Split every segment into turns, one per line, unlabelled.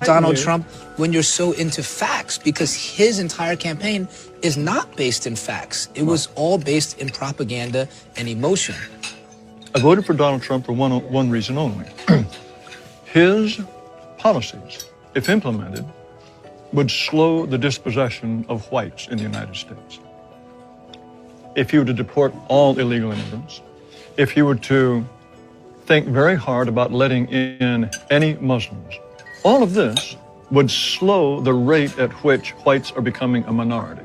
Donald Trump when you're so into facts, because his entire campaign is not based in facts. It was all based in propaganda and emotion.
I voted for Donald Trump for one reason only. His policies, if implemented, would slow the dispossession of whites in the United States. If he were to deport all illegal immigrants, if he were to think very hard about letting in any Muslims, all of this would slow the rate at which whites are becoming a minority.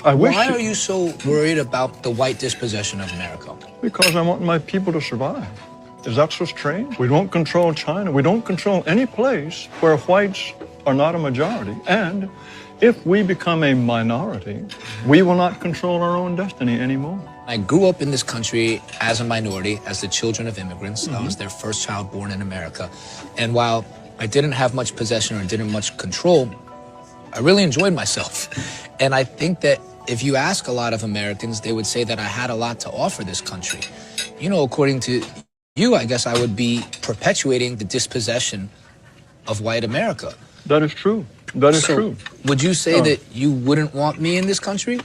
Why are you so worried about the white dispossession of America?
Because I want my people to survive. Is that so strange? We don't control China. We don't control any place where whites are not a majority. And if we become a minority, we will not control our own destiny anymore.
I grew up in this country as a minority, as the children of immigrants. I was their first child born in America. And while I didn't have much possession or didn't much control, I really enjoyed myself. And I think that if you ask a lot of Americans, they would say that I had a lot to offer this country. You know, according to you, I guess I would be perpetuating the dispossession of white America.
That is true. That is true.
Would you say that you wouldn't want me in this country?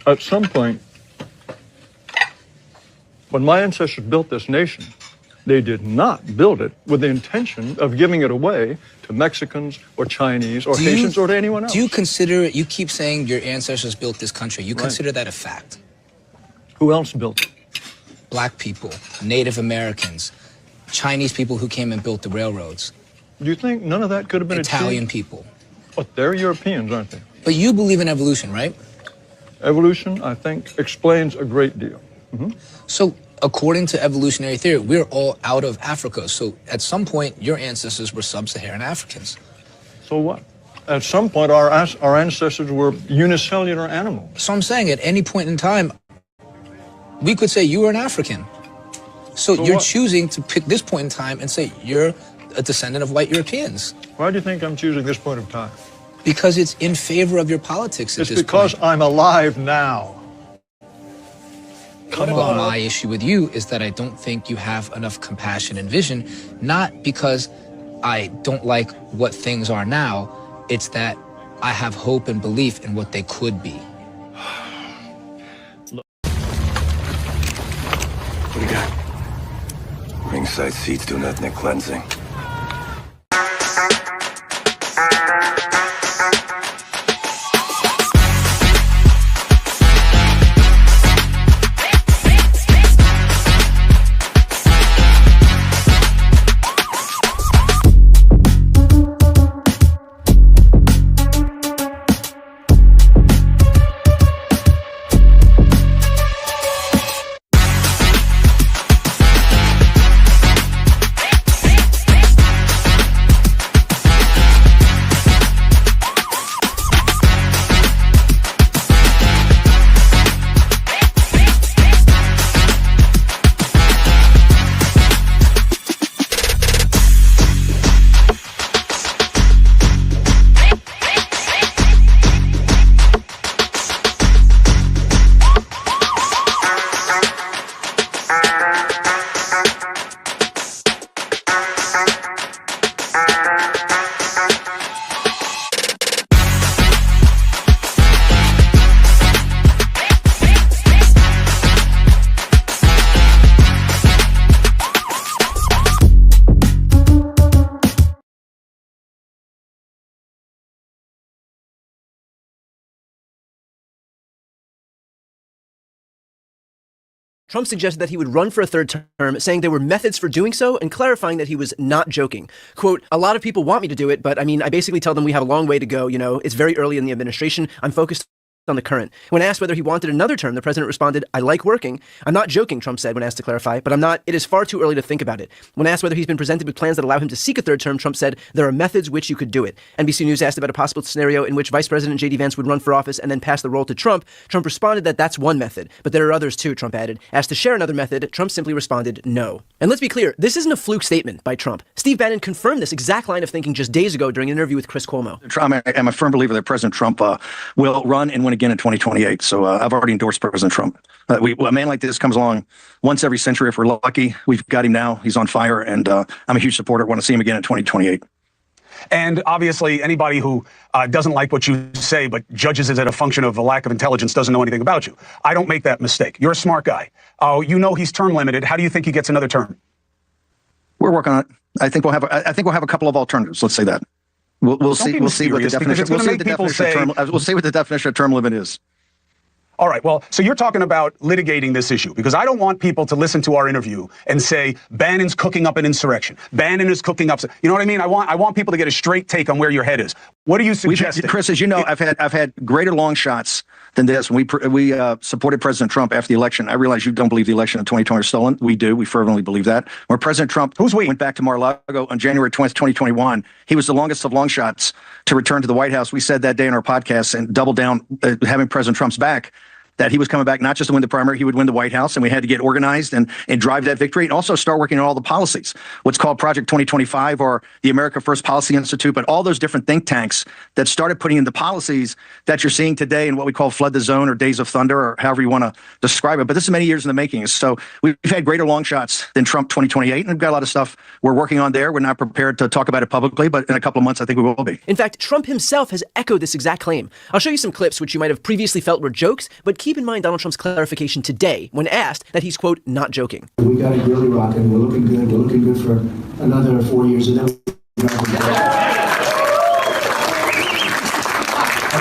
At some point, when my ancestors built this nation, they did not build it with the intention of giving it away to Mexicans or Chinese or Haitians or to anyone else.
Do you consider, you keep saying your ancestors built this country, you consider that a fact?
Who else built it?
Black people, Native Americans, Chinese people who came and built the railroads.
Do you think none of that could have been
Italian people.
But they're Europeans, aren't they?
But you believe in evolution, right?
Evolution, I think, explains a great deal.
So, according to evolutionary theory, we're all out of Africa. So, at some point, your ancestors were sub-Saharan Africans.
So what? At some point, our ancestors were unicellular animals.
So I'm saying at any point in time, we could say you were an African. So you're choosing to pick this point in time and say you're a descendant of white Europeans.
Why do you think I'm choosing this point of time?
Because it's in favor of your politics at this point.
It's because I'm alive now.
Come on. My issue with you is that I don't think you have enough compassion and vision, not because I don't like what things are now, it's that I have hope and belief in what they could be.
What do you got? Ringside seats doing ethnic cleansing.
Trump suggested that he would run for a third term, saying there were methods for doing so and clarifying that he was not joking. Quote, "A lot of people want me to do it, but I mean, I basically tell them we have a long way to go. You know, it's very early in the administration. I'm focused on the current." When asked whether he wanted another term, the president responded, "I like working. I'm not joking," Trump said when asked to clarify, "but it is far too early to think about it." When asked whether he's been presented with plans that allow him to seek a third term, Trump said, "There are methods which you could do it." NBC News asked about a possible scenario in which Vice President J.D. Vance would run for office and then pass the role to Trump. Trump responded that that's one method, but there are others too, Trump added. Asked to share another method, Trump simply responded, no. And let's be clear, this isn't a fluke statement by Trump. Steve Bannon confirmed this exact line of thinking just days ago during an interview with Chris Cuomo.
I'm a firm believer that President Trump will run, and when again in 2028. So I've already endorsed President Trump. A man like this comes along once every century if we're lucky. We've got him now. He's on fire, and I'm a huge supporter. Want to see him again in 2028.
And obviously, anybody who doesn't like what you say but judges it as a function of a lack of intelligence doesn't know anything about you. I don't make that mistake. You're a smart guy. You know he's term limited. How do you think he gets another term?
We're working on it. I think we'll have a couple of alternatives. Let's say that. We'll see what the definition. We'll see what the definition of term limit is.
All right. Well, so you're talking about litigating this issue, because I don't want people to listen to our interview and say Bannon's cooking up an insurrection. Bannon is cooking up. You know what I mean? I want people to get a straight take on where your head is. What are you suggesting?
Chris, as you know, I've had greater long shots than this. When we supported President Trump after the election, I realize you don't believe the election of 2020 was stolen. We do. We fervently believe that. When President Trump went back to Mar-a-Lago on January 20th, 2021, he was the longest of long shots to return to the White House. We said that day in our podcast and doubled down, having President Trump's back, that he was coming back not just to win the primary, he would win the White House, and we had to get organized and drive that victory, and also start working on all the policies, what's called Project 2025 or the America First Policy Institute, but all those different think tanks that started putting in the policies that you're seeing today in what we call Flood the Zone or Days of Thunder, or however you want to describe it. But this is many years in the making. So we've had greater long shots than Trump 2028, and we've got a lot of stuff we're working on there. We're not prepared to talk about it publicly, but in a couple of months, I think we will be.
In fact, Trump himself has echoed this exact claim. I'll show you some clips which you might have previously felt were jokes, but keep in mind Donald Trump's clarification today when asked that he's, quote, not joking.
We got it really rocking. We're looking good. We're looking good for another 4 years. And then and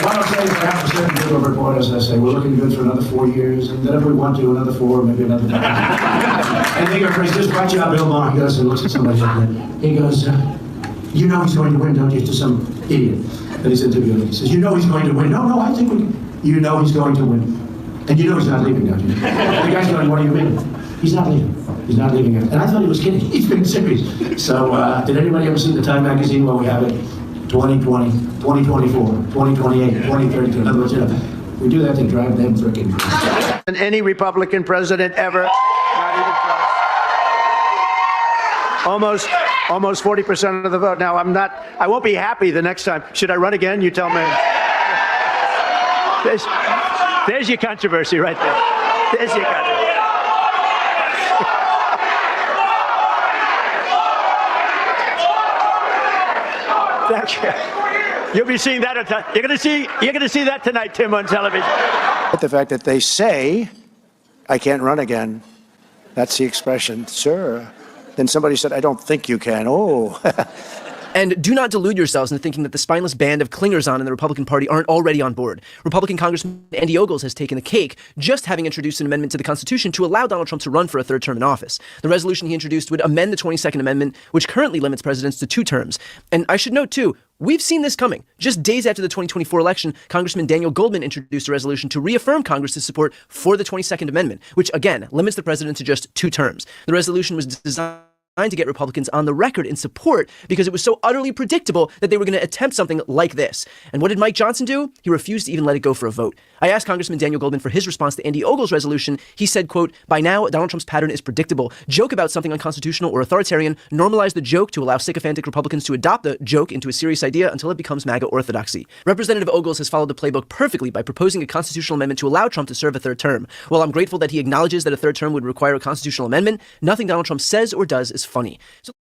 what I'll say is I have to certain people report, as I say, we're looking good for another 4 years. And then if we want to, another 4, maybe another 5. And they go, Chris, just watch out, Bill Maher. He goes and looks at somebody like that. He goes, you know he's going to win, don't you? To some idiot that he's interviewing. He says, you know he's going to win. No, I think you know he's going to win. And you know he's not leaving, don't you? The guy's going, what do you mean? He's not leaving. He's not leaving. And I thought he was kidding. He's been serious. So did anybody ever see the Time magazine where we have it 2020, 2024, 2028, 2032? In other words, we do that to drive them freaking crazy.
Than any Republican president ever. Not even close. Almost 40% of the vote. Now, I won't be happy the next time. Should I run again? You tell me. There's your controversy right there. There's your controversy. Thank you. You'll be seeing that. You're going to see that tonight, Tim, on television. But the fact that they say, "I can't run again," that's the expression, sir. Then somebody said, "I don't think you can." Oh.
And do not delude yourselves into thinking that the spineless band of clingers-on in the Republican Party aren't already on board. Republican Congressman Andy Ogles has taken the cake, just having introduced an amendment to the Constitution to allow Donald Trump to run for a third term in office. The resolution he introduced would amend the 22nd Amendment, which currently limits presidents to 2 terms. And I should note, too, we've seen this coming. Just days after the 2024 election, Congressman Daniel Goldman introduced a resolution to reaffirm Congress's support for the 22nd Amendment, which, again, limits the president to just 2 terms. The resolution was designed to get Republicans on the record in support because it was so utterly predictable that they were going to attempt something like this. And what did Mike Johnson do? He refused to even let it go for a vote. I asked Congressman Daniel Goldman for his response to Andy Ogles' resolution. He said, quote, "By now, Donald Trump's pattern is predictable. Joke about something unconstitutional or authoritarian, normalize the joke to allow sycophantic Republicans to adopt the joke into a serious idea until it becomes MAGA orthodoxy." Representative Ogles has followed the playbook perfectly by proposing a constitutional amendment to allow Trump to serve a third term. While I'm grateful that he acknowledges that a third term would require a constitutional amendment, nothing Donald Trump says or does is funny. So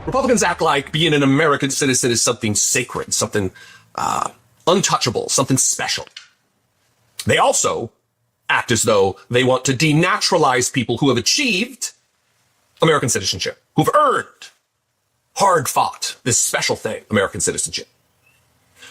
Republicans act like being an American citizen is something sacred, something untouchable, something special. They also act as though they want to denaturalize people who have achieved American citizenship, who've earned, hard fought this special thing, American citizenship.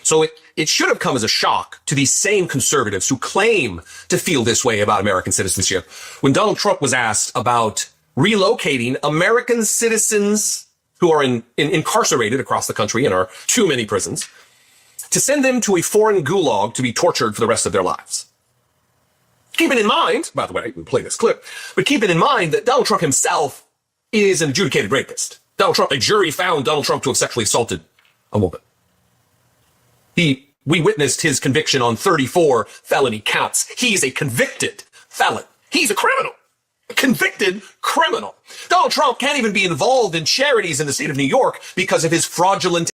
So it should have come as a shock to these same conservatives who claim to feel this way about American citizenship when Donald Trump was asked about relocating American citizens who are incarcerated across the country in our too many prisons, to send them to a foreign gulag to be tortured for the rest of their lives. Keeping in mind, by the way, we play this clip, but keeping in mind that Donald Trump himself is an adjudicated rapist. Donald Trump, a jury found Donald Trump to have sexually assaulted a woman. We witnessed his conviction on 34 felony counts. He's a convicted felon. He's a criminal. Convicted criminal. Donald Trump can't even be involved in charities in the state of New York because of his fraudulent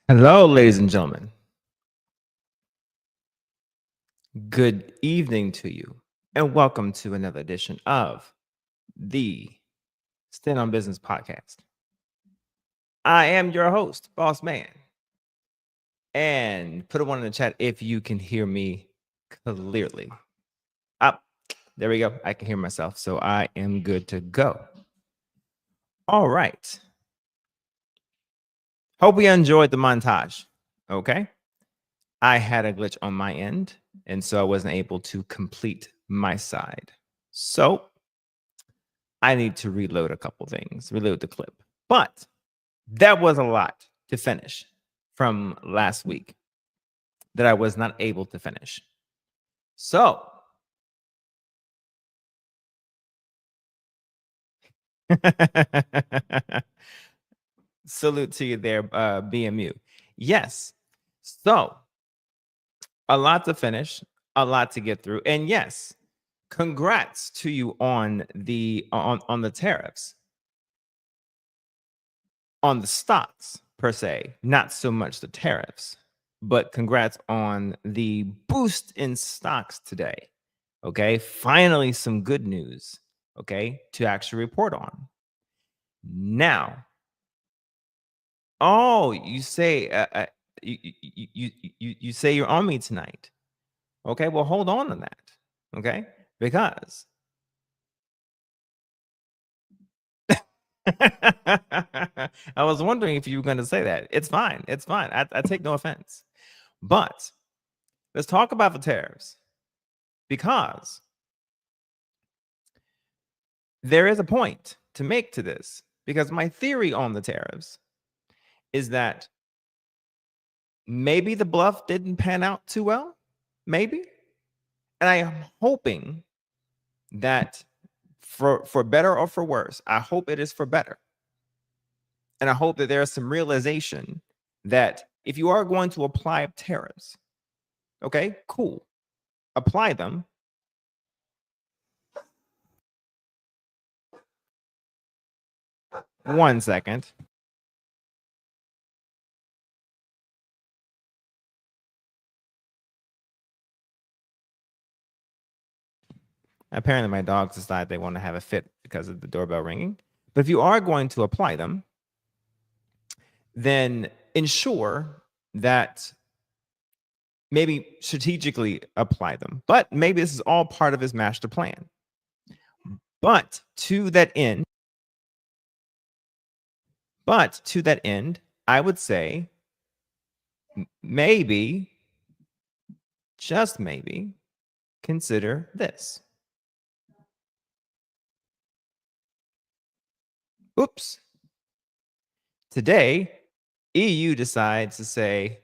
Hello, ladies and gentlemen. Good evening to you, and welcome to another edition of the Stand on Business podcast. I am your host, Boss Man. And put a one in the chat if you can hear me clearly. Up, there we go. I can hear myself, so I am good to go. All right. Hope you enjoyed the montage. Okay. I had a glitch on my end, and so I wasn't able to complete my side. So I need to reload a couple things, reload the clip. But that was a lot to finish from last week that I was not able to finish. So salute to you there, BMU. Yes. So a lot to finish, a lot to get through. And yes, congrats to you on the tariffs. On the stocks per se, not so much the tariffs, but congrats on the boost in stocks today. Okay, finally some good news, okay, to actually report on. Now, oh, you say you say you're on me tonight. Okay, well, hold on to that. Okay, because I was wondering if you were going to say that. It's fine. It's fine. I take no offense. But let's talk about the tariffs, because there is a point to make to this. Because my theory on the tariffs is that maybe the bluff didn't pan out too well. Maybe. And I am hoping that for better or for worse, I hope it is for better. And I hope that there is some realization that if you are going to apply tariffs, okay, cool, apply them. One second. Apparently, my dogs decide they want to have a fit because of the doorbell ringing. But if you are going to apply them, then ensure that maybe strategically apply them. But maybe this is all part of his master plan. But to that end, I would say maybe, just maybe, consider this. Oops. Today, EU decides to say,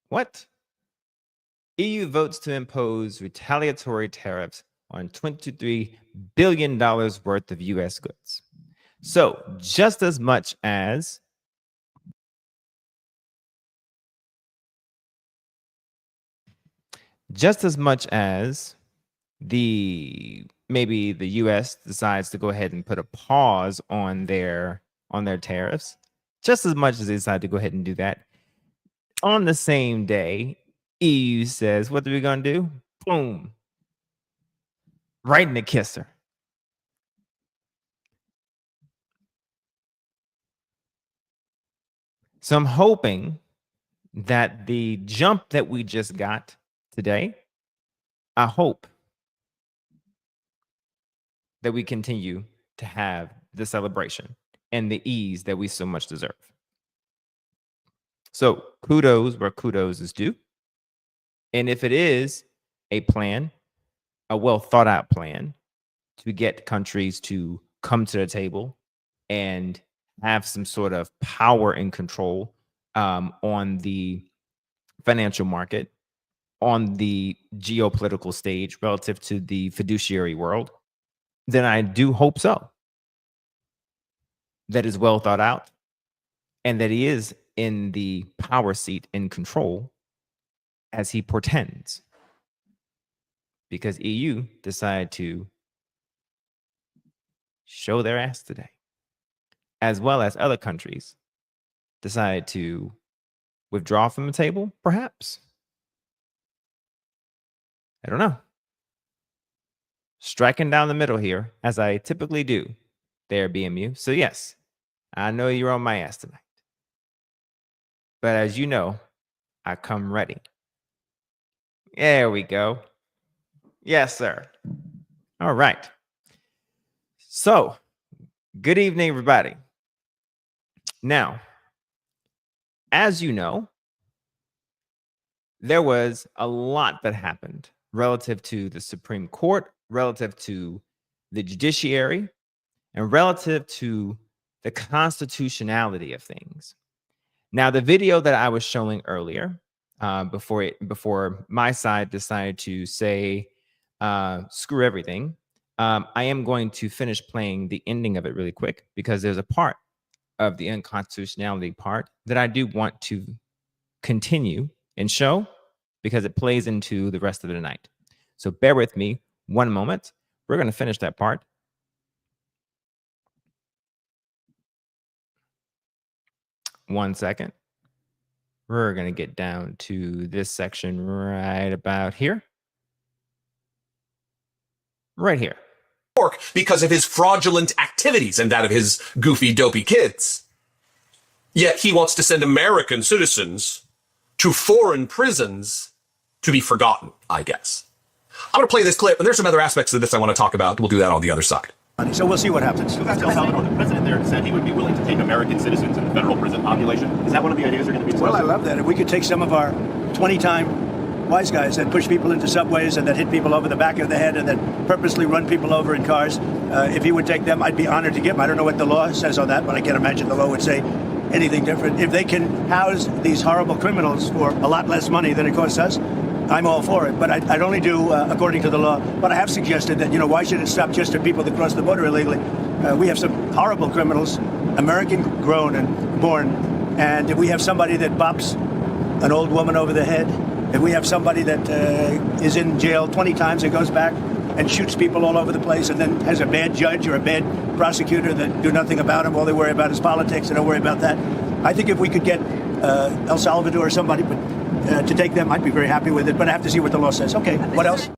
what? EU votes to impose retaliatory tariffs on $23 billion worth of US goods. So just as much as maybe the US decides to go ahead and put a pause on their tariffs, just as much as they decide to go ahead and do that, on the same day, EU says, what are we going to do? Boom. Right in the kisser. So I'm hoping that the jump that we just got today, I hope that we continue to have the celebration and the ease that we so much deserve. So kudos where kudos is due. And if it is a plan a well thought out plan to get countries to come to the table and have some sort of power and control on the financial market, on the geopolitical stage relative to the fiduciary world, then I do hope so. That is well thought out and that he is in the power seat in control as he portends. Because EU decided to show their ass today, as well as other countries decided to withdraw from the table, perhaps. I don't know. Striking down the middle here, as I typically do, there, BMU. So yes, I know you're on my ass tonight. But as you know, I come ready. There we go. Yes, sir. All right. So, good evening, everybody. Now, as you know, there was a lot that happened relative to the Supreme Court, relative to the judiciary, and relative to the constitutionality of things. Now, the video that I was showing earlier, before my side decided to say, screw everything, I am going to finish playing the ending of it really quick because there's a part of the unconstitutionality part that I do want to continue and show because it plays into the rest of the night. So bear with me one moment. We're going to finish that part. One second. We're going to get down to this section right about here. Right here.
Because of his fraudulent activities and that of his goofy, dopey kids. Yet he wants to send American citizens to foreign prisons to be forgotten, I guess. I'm going to play this clip, and there's some other aspects of this I want to talk about. We'll do that on the other side.
So we'll see what happens.
El Salvador, the president there said he would be willing to take American citizens in the federal prison population. Is that one of the ideas they're going to be discussing?
Well, I love that. If we could take some of our 20-time wise guys that push people into subways and that hit people over the back of the head and that purposely run people over in cars, if he would take them, I'd be honored to give them. I don't know what the law says on that, but I can't imagine the law would say anything different. If they can house these horrible criminals for a lot less money than it costs us, I'm all for it, but I'd only do according to the law. But I have suggested that, why should it stop just at people that cross the border illegally? We have some horrible criminals, American grown and born, and if we have somebody that bops an old woman over the head, if we have somebody that is in jail 20 times and goes back and shoots people all over the place and then has a bad judge or a bad prosecutor that do nothing about him, all they worry about is politics, and don't worry about that. I think if we could get El Salvador or somebody to take them, I'd be very happy with it, but I have to see what the law says. Okay, what else?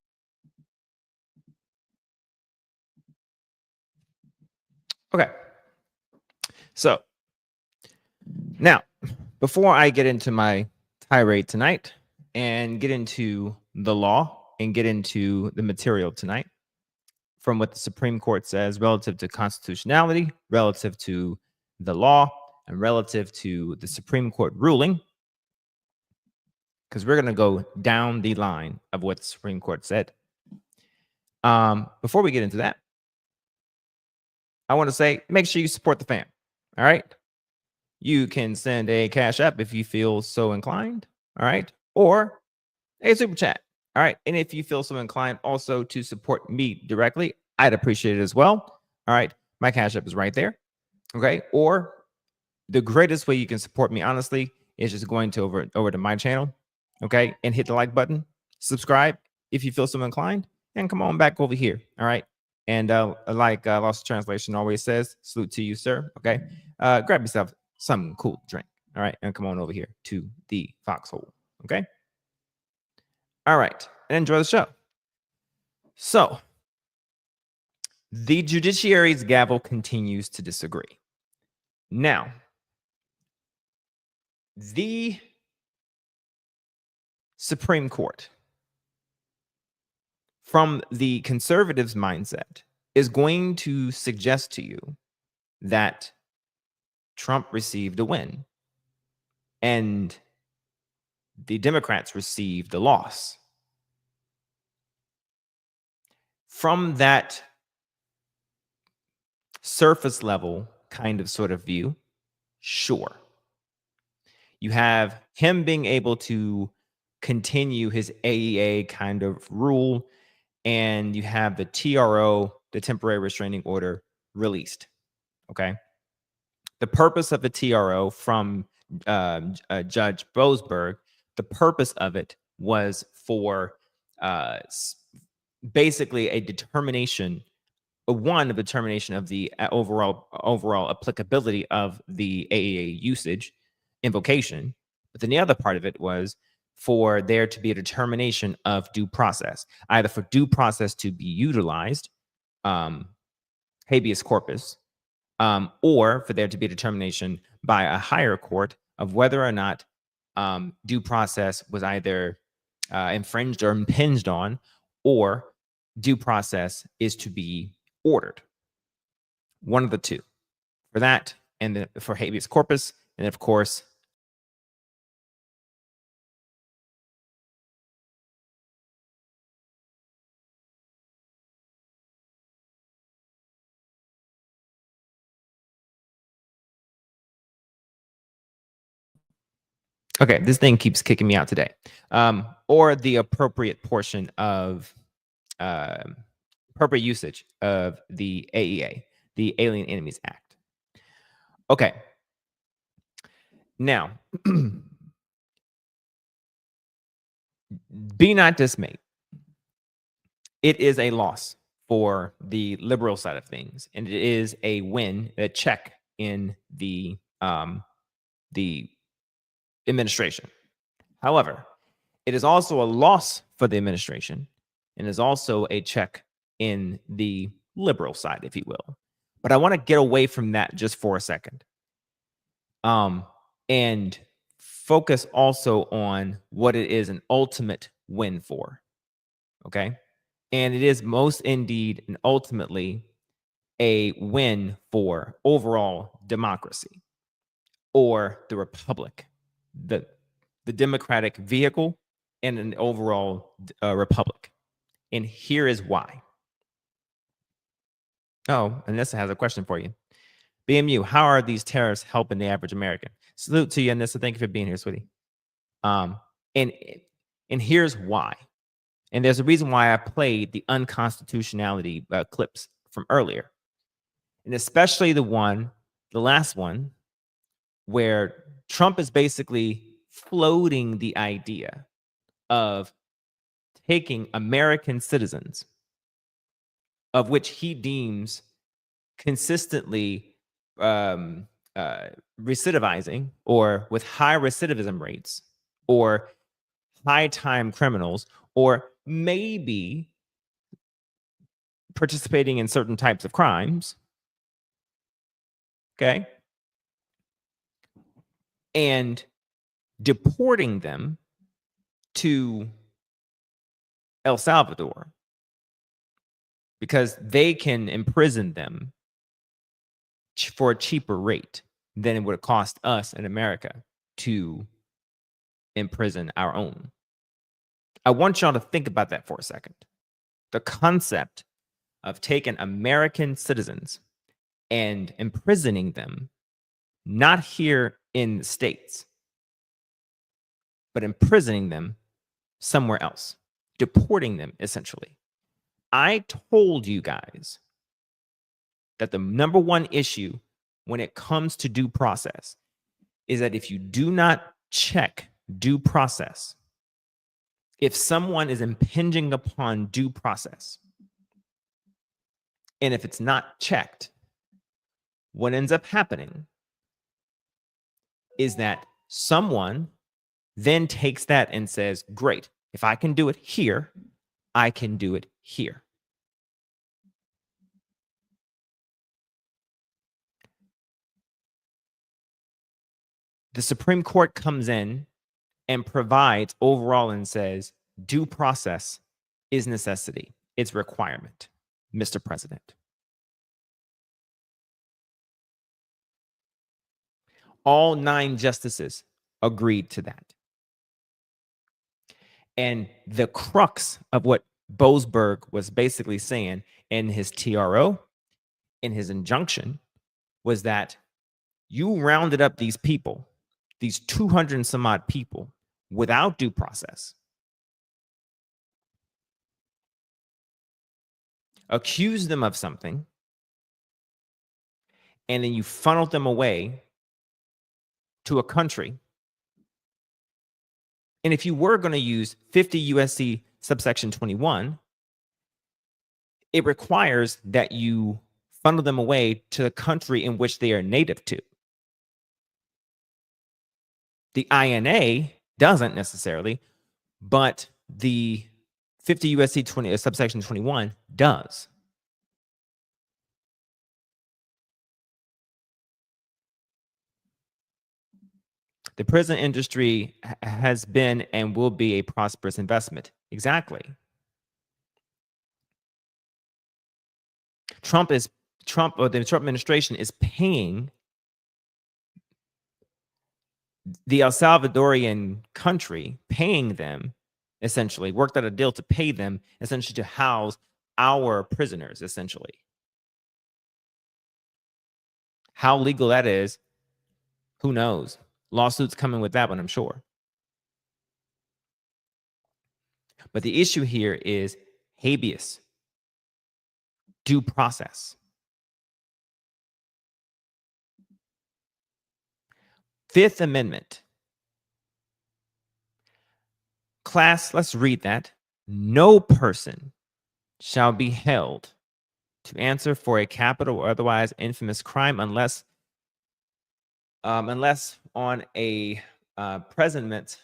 Okay. So, now, before I get into my tirade tonight and get into the law and get into the material tonight from what the Supreme Court says relative to constitutionality, relative to the law, and relative to the Supreme Court ruling, because we're going to go down the line of what the Supreme Court said. Before we get into that, I want to say, make sure you support the fam. All right. You can send a Cash App if you feel so inclined. All right. Or a super chat. All right. And if you feel so inclined also to support me directly, I'd appreciate it as well. All right. My Cash App is right there. Okay. Or the greatest way you can support me, honestly, is just going to over to my channel. Okay. And hit the like button, subscribe if you feel so inclined, and come on back over here. All right. And like Lost Translation always says, salute to you, sir. Okay. Grab yourself something cool to drink. All right. And come on over here to the foxhole. Okay. All right. And enjoy the show. So, the judiciary's gavel continues to disagree. Now, the Supreme Court, from the conservatives' mindset, is going to suggest to you that Trump received a win and the Democrats received a loss. from that surface level kind of sort of view, sure. You have him being able to continue his AEA kind of rule, and you have the TRO, the temporary restraining order, released. Okay. The purpose of the TRO from Judge Boasberg, the purpose of it was for basically a determination of the overall applicability of the AEA usage invocation. But then the other part of it was for there to be a determination of due process, either for due process to be utilized, habeas corpus, or for there to be a determination by a higher court of whether or not due process was either infringed or impinged on, or due process is to be ordered. One of the two. For that, and then for habeas corpus, and of course, okay, this thing keeps kicking me out today. Or the appropriate portion of appropriate usage of the AEA, the Alien Enemies Act. Okay. Now, be not dismayed. It is a loss for the liberal side of things, and it is a win, a check in the administration. However, it is also a loss for the administration, and is also a check in the liberal side, if you will. But I want to get away from that just for a second, and focus also on what it is an ultimate win for. Okay, and it is most indeed and ultimately a win for overall democracy, or the republic, the democratic vehicle, and an overall republic. And here is why. Oh, Anissa has a question for you. BMU, how are these tariffs helping the average American? Salute to you, Anissa. Thank you for being here, sweetie. And here's why. And there's a reason why I played the unconstitutionality clips from earlier. And especially the last one, where Trump is basically floating the idea of taking American citizens, of which he deems consistently recidivizing, or with high recidivism rates, or high time criminals, or maybe participating in certain types of crimes. Okay. And deporting them to El Salvador because they can imprison them for a cheaper rate than it would cost us in America to imprison our own. I want y'all to think about that for a second. The concept of taking American citizens and imprisoning them, not here in the States, but imprisoning them somewhere else, deporting them essentially. I told you guys that the number one issue when it comes to due process is that if you do not check due process, if someone is impinging upon due process, and if it's not checked, what ends up happening is that someone then takes that and says, great, if I can do it here, I can do it here. The Supreme Court comes in and provides overall and says, due process is necessity. It's requirement, Mr. President. All 9 justices agreed to that. And the crux of what Boasberg was basically saying in his TRO, in his injunction, was that you rounded up these people, these 200 and some odd people, without due process, accused them of something, and then you funneled them away to a country. And if you were going to use 50 USC subsection 21, it requires that you funnel them away to the country in which they are native to. The INA doesn't necessarily, but the 50 USC 20 subsection 21 does. The prison industry has been and will be a prosperous investment. Exactly. The Trump administration is paying the El Salvadorian country, paying them essentially, worked out a deal to pay them essentially to house our prisoners, essentially. How legal that is, who knows? Lawsuits coming with that one, I'm sure. But the issue here is habeas, due process. Fifth Amendment. Class, let's read that. No person shall be held to answer for a capital or otherwise infamous crime unless on a presentment,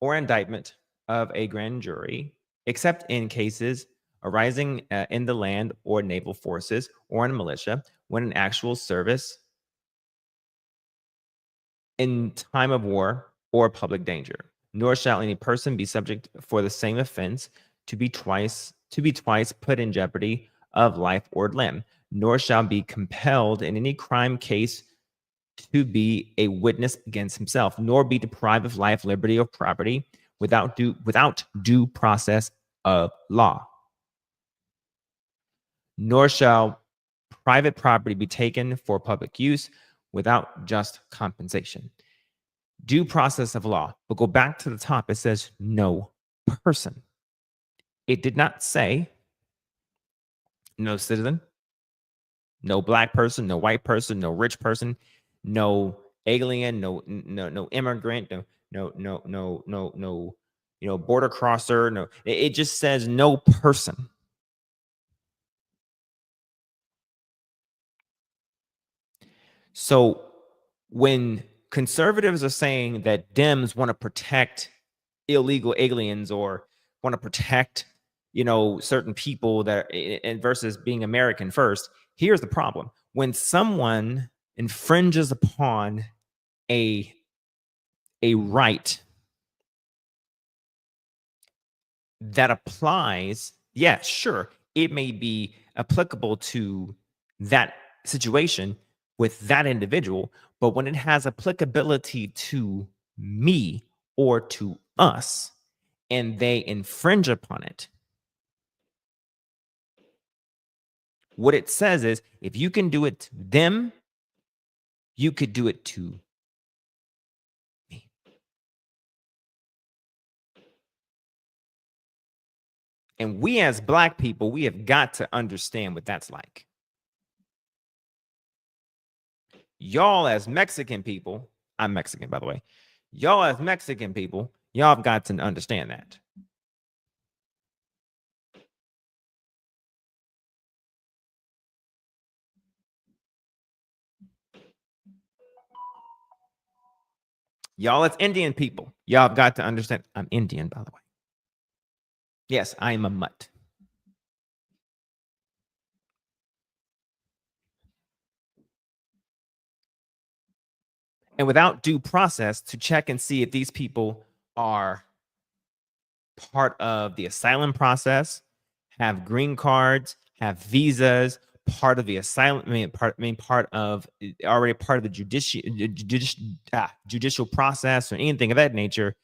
or indictment of a grand jury, except in cases arising in the land or naval forces or in militia, when in actual service in time of war or public danger. Nor shall any person be subject for the same offense to be twice put in jeopardy of life or limb, nor shall be compelled in any crime case to be a witness against himself, nor be deprived of life, liberty, or property without due process of law. Nor shall private property be taken for public use without just compensation. Due process of law. But go back to the top. It says no person. It did not say no citizen, no black person, no white person, no rich person, no alien, no immigrant, no border crosser. No, it just says no person. So when conservatives are saying that Dems want to protect illegal aliens or want to protect, certain people that versus being American first, here's the problem. When someone infringes upon a right that applies, yeah, sure, it may be applicable to that situation with that individual, but when it has applicability to me or to us and they infringe upon it, what it says is if you can do it to them, you could do it to me. And we as black people, we have got to understand what that's like. Y'all as Mexican people, I'm Mexican, by the way. Y'all as Mexican people, y'all have got to understand that. Y'all as Indian people, y'all have got to understand. I'm Indian, by the way. Yes, I am a mutt. And without due process to check and see if these people are part of the asylum process, have green cards, have visas, part of the asylum, part of the judicial process or anything of that nature,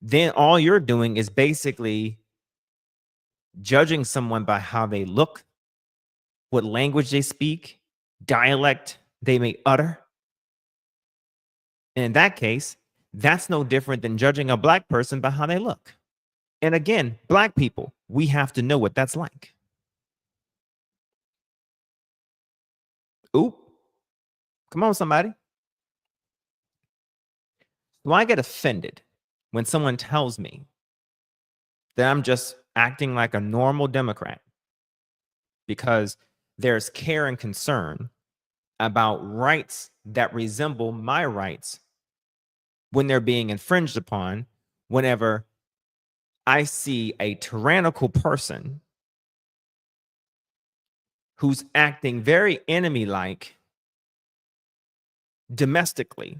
then all you're doing is basically judging someone by how they look, what language they speak, dialect they may utter. And in that case, that's no different than judging a black person by how they look. And again, black people, we have to know what that's like. Oop. Come on, somebody. So I get offended when someone tells me that I'm just acting like a normal Democrat because there's care and concern about rights that resemble my rights when they're being infringed upon whenever I see a tyrannical person who's acting very enemy-like domestically,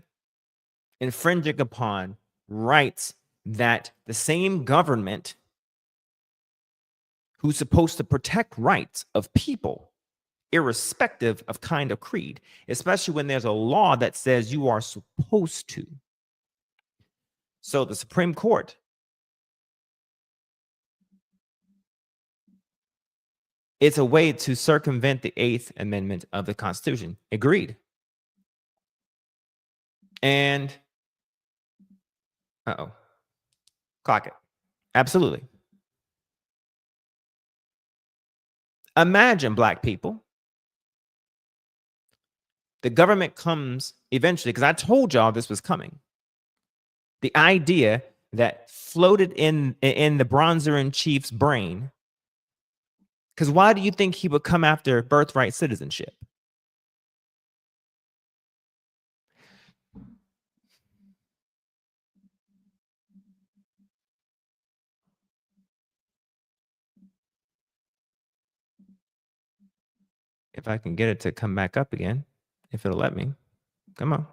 infringing upon rights that the same government who's supposed to protect rights of people, irrespective of kind of creed, especially when there's a law that says you are supposed to. So the Supreme Court it's a way to circumvent the 8th Amendment of the Constitution. Agreed. And clock it. Absolutely. Imagine, black people, the government comes eventually, because I told y'all this was coming. The idea that floated in the bronzer in chief's brain, because why do you think he would come after birthright citizenship? If I can get it to come back up again, if it'll let me. Come on.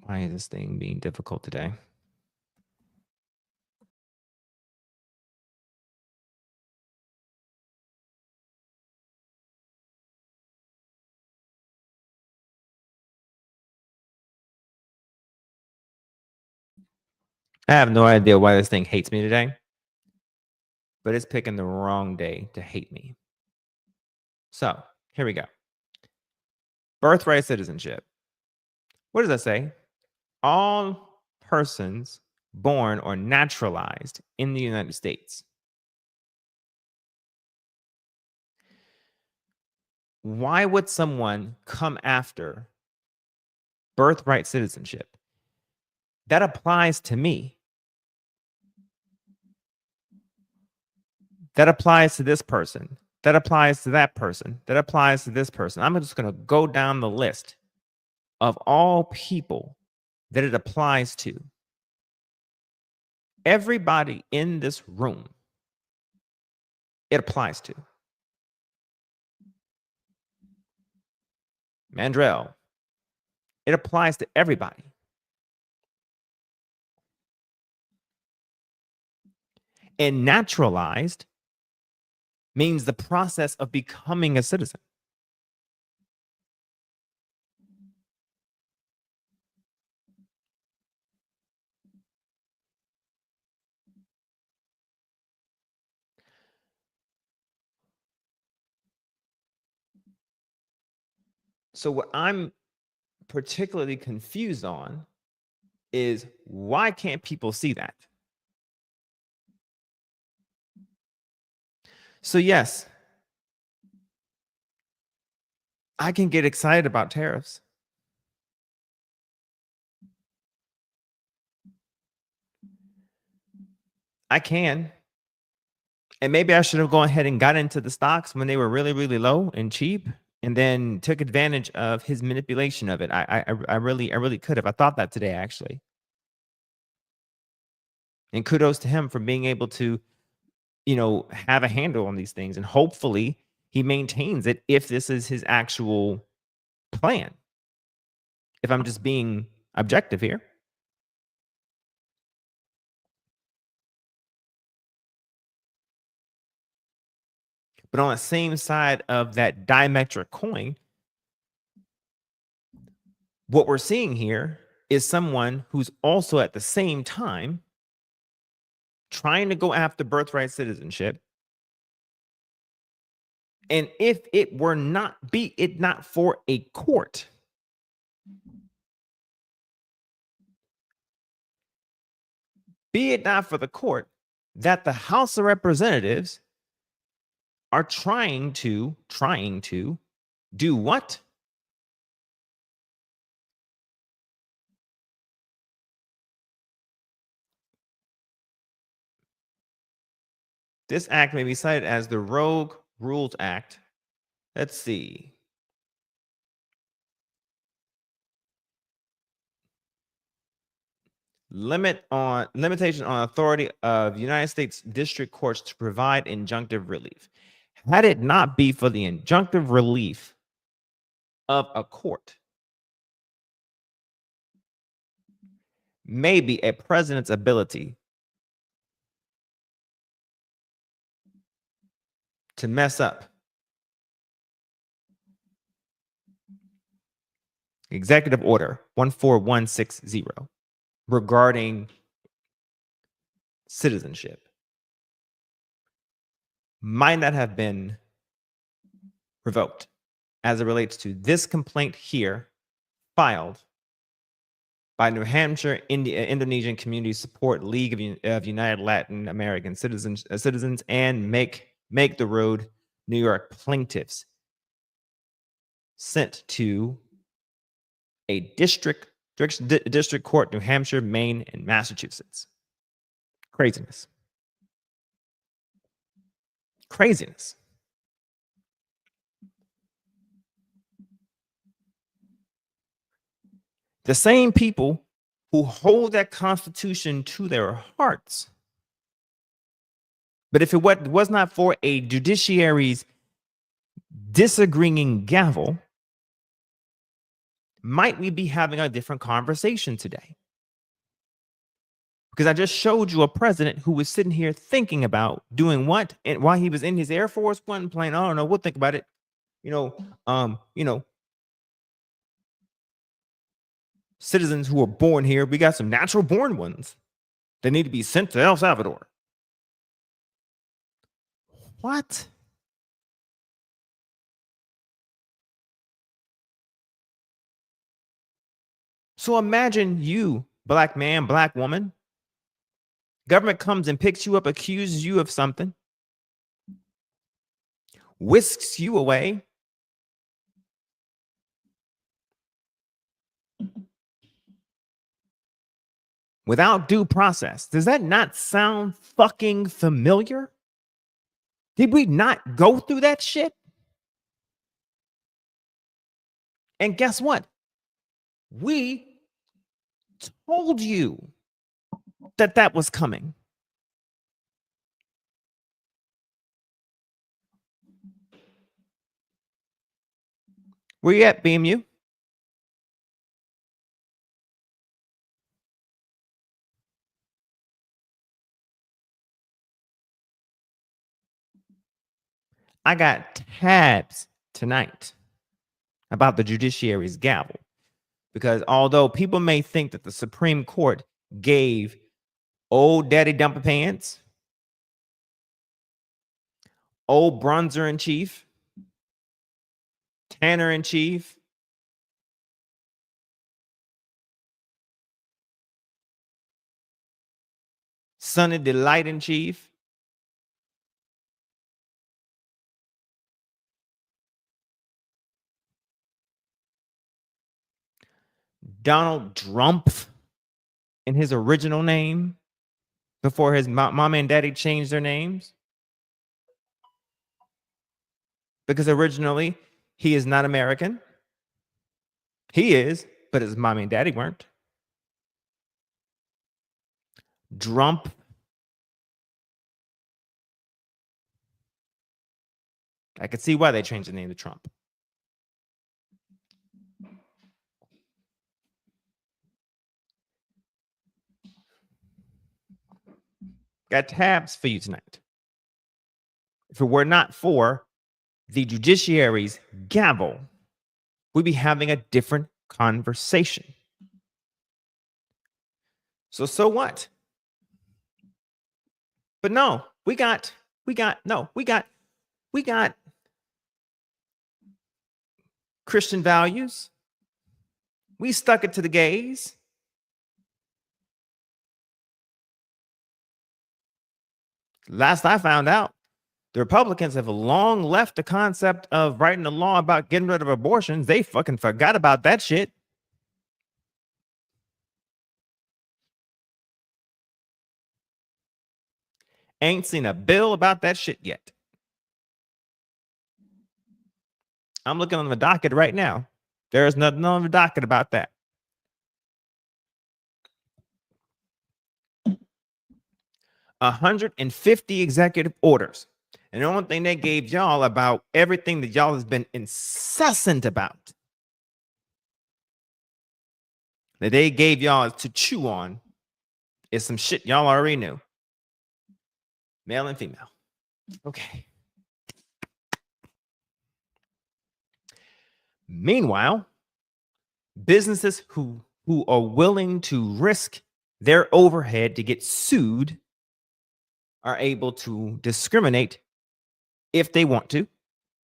Why is this thing being difficult today? I have no idea why this thing hates me today, but it's picking the wrong day to hate me. So here we go. Birthright citizenship. What does that say? All persons born or naturalized in the United States. Why would someone come after birthright citizenship? That applies to me. That applies to this person. That applies to that person. That applies to this person. I'm just going to go down the list of all people that it applies to. Everybody in this room, it applies to. Mandrell, it applies to everybody. And naturalized means the process of becoming a citizen. So what I'm particularly confused on is why can't people see that? So yes, I can get excited about tariffs. I can. And maybe I should have gone ahead and got into the stocks when they were really, really low and cheap, and then took advantage of his manipulation of it. I really could have. I thought that today, actually. And kudos to him for being able to, have a handle on these things. And hopefully he maintains it if this is his actual plan. If I'm just being objective here. But on the same side of that diametric coin, What we're seeing here is someone who's also at the same time trying to go after birthright citizenship. And if it were not, be it not for a court, be it not for the court, that the House of Representatives are trying to do what? This act may be cited as the Rogue Rules Act. Let's see. Limitation on authority of United States district courts to provide injunctive relief. Had it not be for the injunctive relief of a court, maybe a president's ability to mess up Executive Order 14160 regarding citizenship might not have been revoked as it relates to this complaint here filed by New Hampshire Indonesian Community Support League of United Latin American Citizens and Make the Road New York plaintiffs sent to a district court, New Hampshire, Maine, and Massachusetts. Craziness. Craziness. The same people who hold that Constitution to their hearts. But if it was not for a judiciary's disagreeing gavel, might we be having a different conversation today? Because I just showed you a president who was sitting here thinking about doing what, and while he was in his Air Force One plane. I don't know. We'll think about it. Citizens who were born here, we got some natural born ones that need to be sent to El Salvador. What? So imagine you, black man, black woman. Government comes and picks you up, accuses you of something, whisks you away. Without due process. Does that not sound fucking familiar? Did we not go through that shit? And guess what? We told you that was coming. Where you at, BMU? I got tabs tonight about the judiciary's gavel, because although people may think that the Supreme Court gave old daddy dumper pants, old bronzer in chief, tanner in chief, Sunny Delight in chief, Donald Trump in his original name before his mom and daddy changed their names. Because originally he is not American. He is, but his mom and daddy weren't. Trump. I could see why they changed the name to Trump. Got tabs for you tonight. If it were not for the judiciary's gavel, we'd be having a different conversation. So what? But no, we got Christian values. We stuck it to the gays. Last I found out, the Republicans have long left the concept of writing a law about getting rid of abortions. They fucking forgot about that shit. Ain't seen a bill about that shit yet. I'm looking on the docket right now. There is nothing on the docket about that. $150 executive orders. And the only thing they gave y'all about everything that y'all has been incessant about, that they gave y'all to chew on, is some shit y'all already knew. Male and female. Okay. Meanwhile, businesses who are willing to risk their overhead to get sued are able to discriminate if they want to.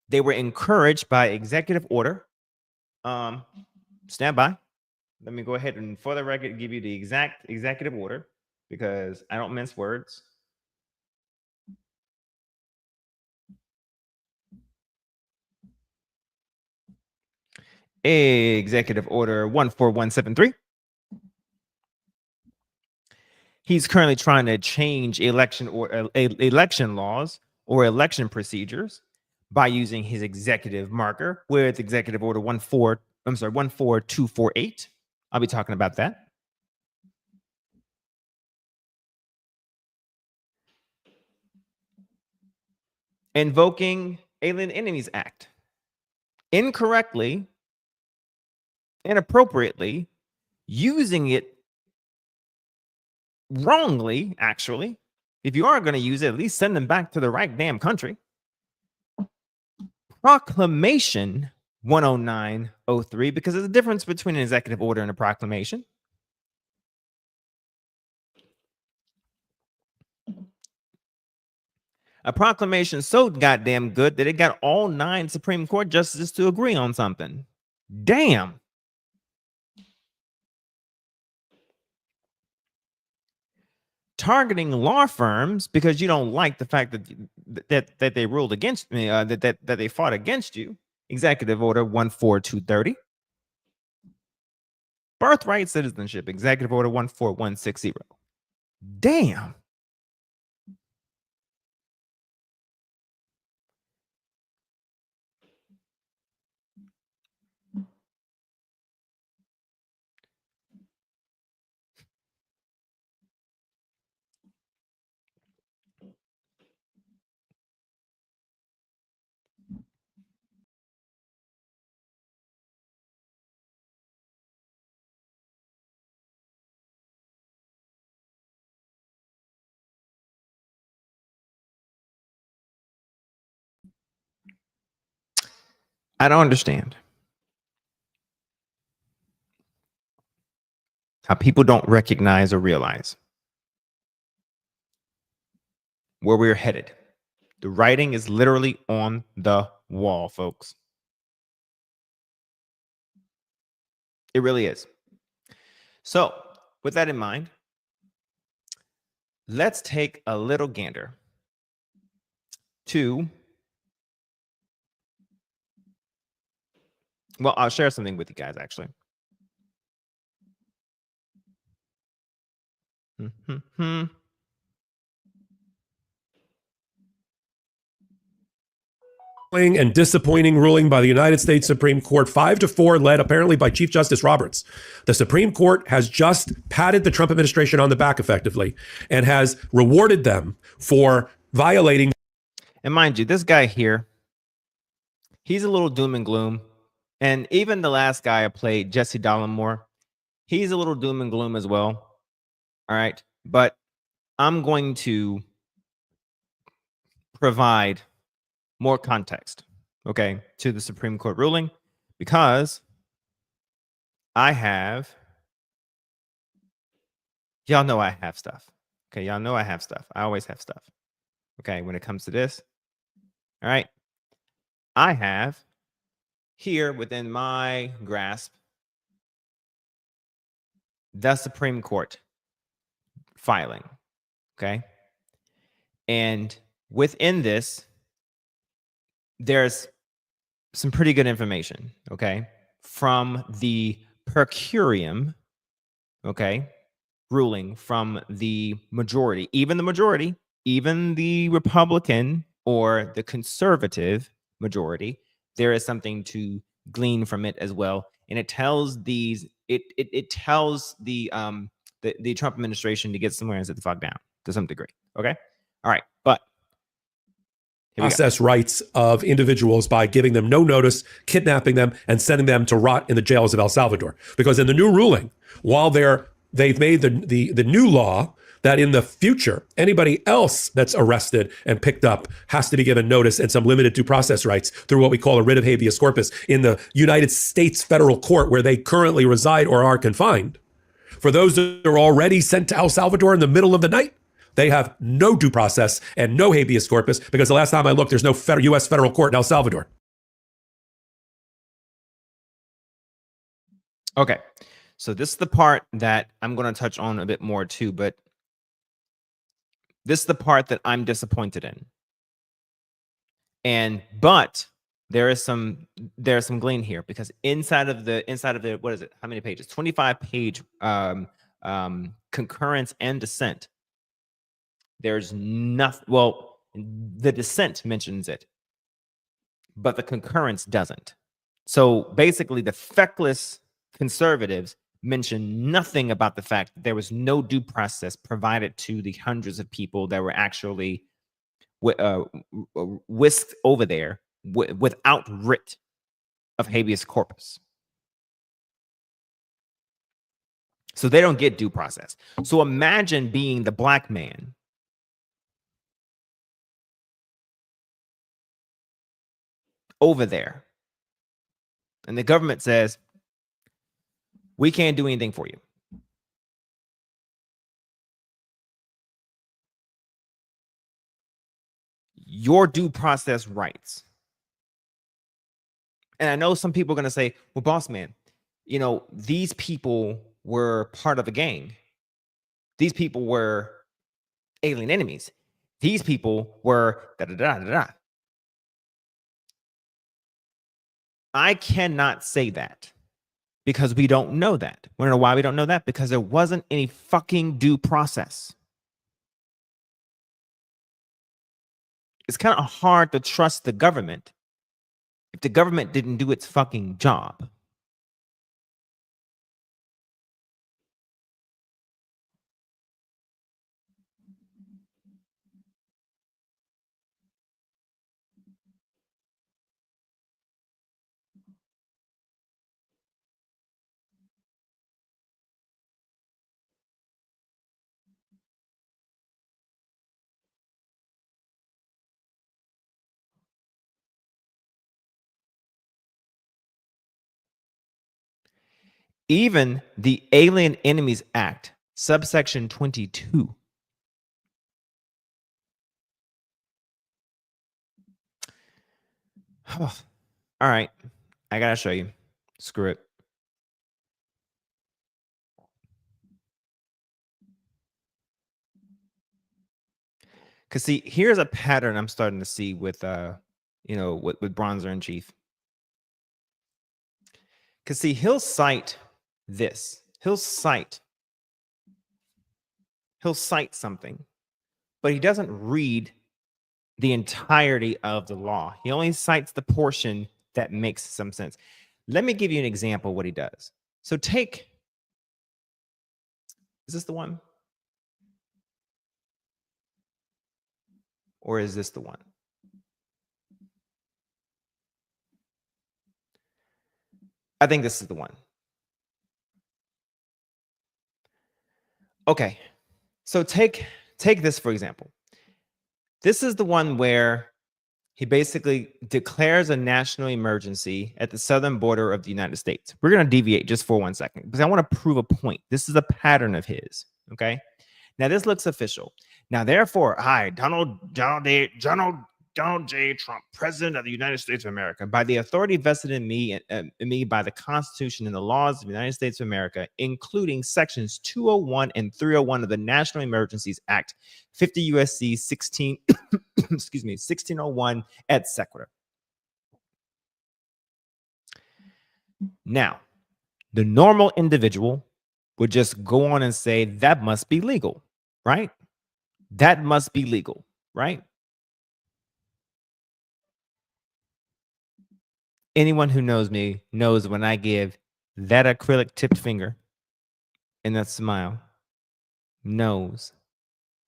They were encouraged by executive order. Stand by. Let me go ahead and, for the record, give you the exact executive order because I don't mince words. Executive Order 14173. He's currently trying to change election laws or election procedures by using his executive marker with Executive Order 14248. I'll be talking about that. Invoking Alien Enemies Act. Incorrectly, inappropriately, using it wrongly, actually. If you are going to use it, at least send them back to the right damn country. Proclamation 10903, because there's a difference between an executive order and a proclamation. A proclamation so goddamn good that it got all 9 Supreme Court justices to agree on something. Damn. Targeting law firms because you don't like the fact that they ruled against me, that they fought against you. Executive Order 14230. Birthright citizenship. Executive Order 14160. Damn. I don't understand how people don't recognize or realize where we're headed. The writing is literally on the wall, folks. It really is. So, with that in mind, let's take a little gander to, well, I'll share something with you guys, actually.
And disappointing ruling by the United States Supreme Court, 5-4, led apparently by Chief Justice Roberts. The Supreme Court has just patted the Trump administration on the back effectively and has rewarded them for violating.
And mind you, this guy here, he's a little doom and gloom. And even the last guy I played, Jesse Dollemore, he's a little doom and gloom as well. All right. But I'm going to provide more context, okay, to the Supreme Court ruling, because I have, y'all know I have stuff. Okay, y'all know I have stuff. I always have stuff. Okay, when it comes to this, all right, I have here within my grasp the Supreme Court filing. Okay, and within this, there's some pretty good information. Okay, from the per curiam, okay, ruling from the majority, even the Republican or the conservative majority, there is something to glean from it as well. And it tells it tells the Trump administration to get somewhere and sit the fuck down to some degree. Okay. All right. But
process rights of individuals by giving them no notice, kidnapping them, and sending them to rot in the jails of El Salvador. Because in the new ruling, while they've made the new law that in the future, anybody else that's arrested and picked up has to be given notice and some limited due process rights through what we call a writ of habeas corpus in the United States federal court where they currently reside or are confined. For those that are already sent to El Salvador in the middle of the night, they have no due process and no habeas corpus because the last time I looked, there's no U.S. federal court in El Salvador.
okay, so this is the part that I'm going to touch on a bit more too, but this is the part that I'm disappointed in. But there's some glean here because inside of the what is it? How many pages? 25-page concurrence and dissent. There's nothing. Well, the dissent mentions it, but the concurrence doesn't. So basically, the feckless conservatives mention nothing about the fact that there was no due process provided to the hundreds of people that were actually whisked over there without writ of habeas corpus. So they don't get due process. So imagine being the black man over there, and the government says, we can't do anything for you. Your due process rights. And I know some people are going to say, well, boss man, you know, these people were part of a gang. These people were alien enemies. These people were da-da-da-da-da. I cannot say that because we don't know that. Want to know why we don't know that? Because there wasn't any fucking due process. It's kind of hard to trust the government if the government didn't do its fucking job. Even the Alien Enemies Act, subsection 22. All right, I gotta show you. Screw it. Because see, here's a pattern I'm starting to see with with Bronzer in Chief. Because see, he'll cite this. He'll cite something, but he doesn't read the entirety of the law. He only cites the portion that makes some sense. Let me give you an example of what he does. So take, is this the one? Or is this the one? I think this is the one. Okay, so take this for example. This is the one where He basically declares a national emergency at the southern border of the United States. We're going to deviate just for 1 second because I want to prove a point. This is a pattern of his. Okay. Now this looks official. Now, therefore, I, Donald J. Trump, President of the United States of America, by the authority vested in me by the Constitution and the laws of the United States of America, including sections 201 and 301 of the National Emergencies Act, 50 USC 16, excuse me, 1601 et sequitur. Now, the normal individual would just go on and say that must be legal, right? That must be legal, right? Anyone who knows me knows when I give that acrylic tipped finger and that smile knows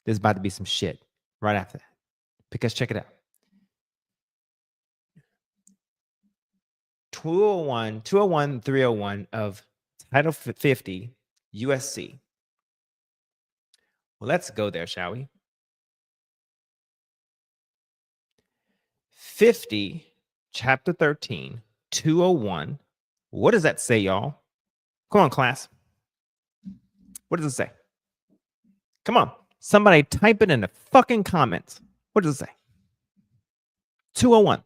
there's about to be some shit right after that. Because check it out. 201, 301 of Title 50 USC. Well, let's go there, shall we? 50, Chapter 13, 201. What does that say, y'all? Come on, class. What does it say? Come on. Somebody type it in the fucking comments. What does it say? 201.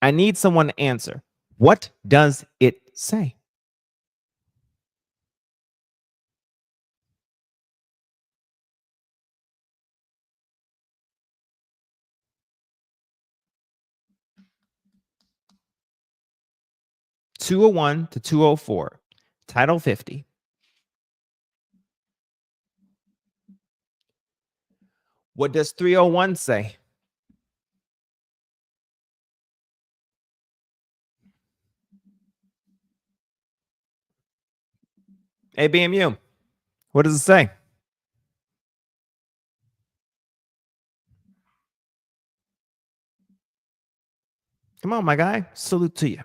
I need someone to answer. What does it say? (201 to 204), Title 50. What does 301 say? ABMU. What does it say? Come on, my guy. Salute to you.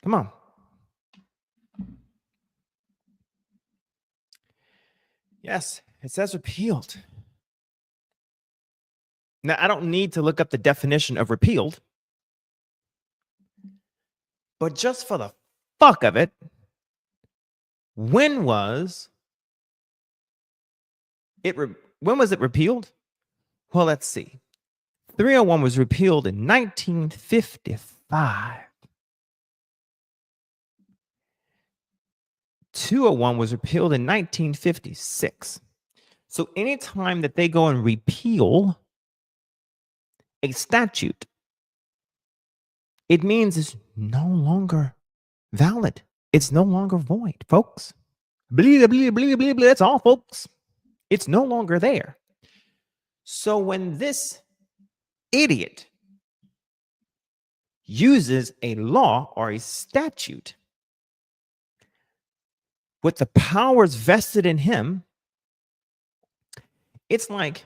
Come on. Yes, it says repealed. Now, I don't need to look up the definition of repealed, but just for the fuck of it, when was it repealed? Well, let's see. 301 was repealed in 1955. 201 was repealed in 1956. So anytime that they go and repeal a statute, it means it's no longer valid. It's no longer void, folks. Blah, blah, blah, blah, blah. That's all, folks. It's no longer there. So when this idiot uses a law or a statute with the powers vested in him, it's like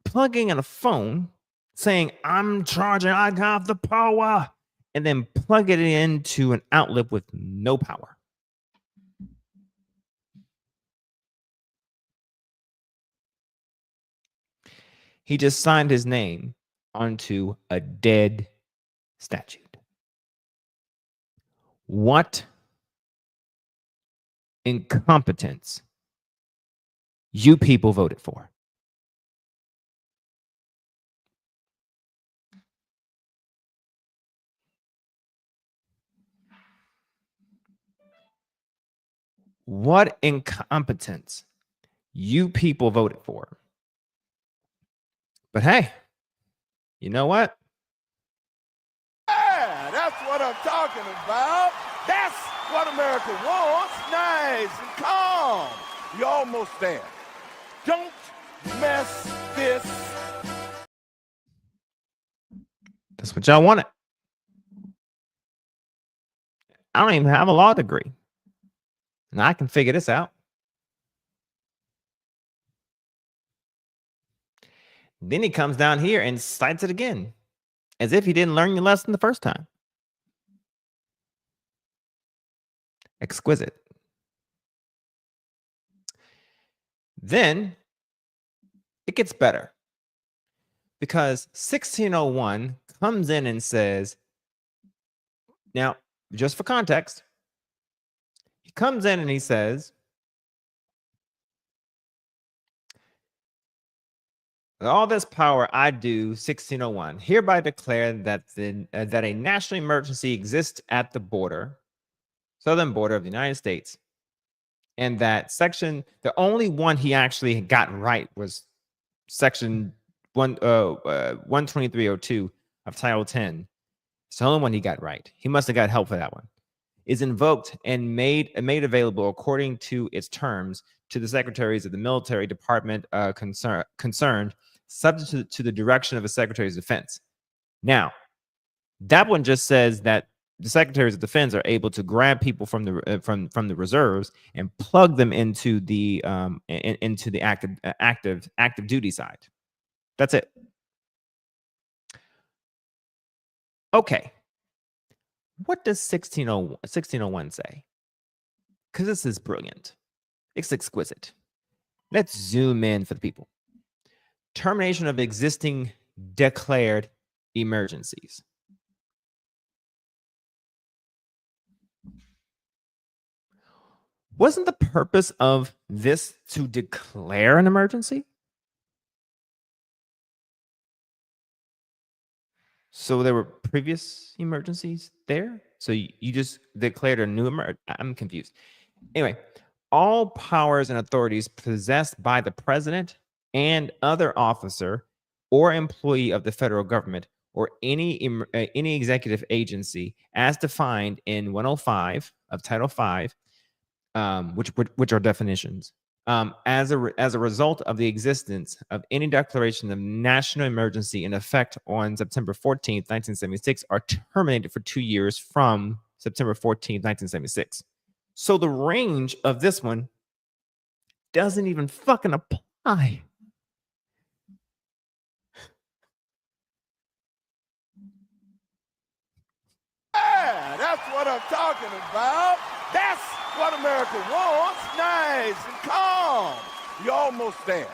plugging in a phone saying, I'm charging, I got the power, and then plug it into an outlet with no power. He just signed his name onto a dead statute. What incompetence you people voted for? What incompetence you people voted for? But hey, you know what?
Yeah, that's what I'm talking about. That's what America wants. Nice and calm. You're almost there. Don't mess this.
That's what y'all wanted. I don't even have a law degree. And I can figure this out. Then he comes down here and cites it again, as if he didn't learn your lesson the first time. Exquisite. Then it gets better, because 1601 comes in and says, now, just for context, he comes in and he says, all this power I do, 1601, hereby declare that that a national emergency exists at the border, southern border of the United States, and that the only one he actually got right was section 12302 of Title 10. It's the only one he got right. He must have got help for that one. Is invoked and made available according to its terms to the secretaries of the military department concerned, subject to the direction of the Secretary of Defense. Now, that one just says that the secretaries of defense are able to grab people from the reserves and plug them into the active duty side. That's it. Okay. What does 1601 say? Because this is brilliant. It's exquisite. Let's zoom in for the people. Termination of existing declared emergencies. Wasn't the purpose of this to declare an emergency? So there were previous emergencies there? So you just declared a new emergency? I'm confused. Anyway, all powers and authorities possessed by the president and other officer or employee of the federal government or any executive agency as defined in 105 of Title 5, which are definitions, as a result of the existence of any declaration of national emergency in effect on September 14th, 1976, are terminated for 2 years from September 14th, 1976. So the range of this one doesn't even fucking apply.
Yeah, that's what I'm talking about. That's what America wants. Nice and calm. You're almost there.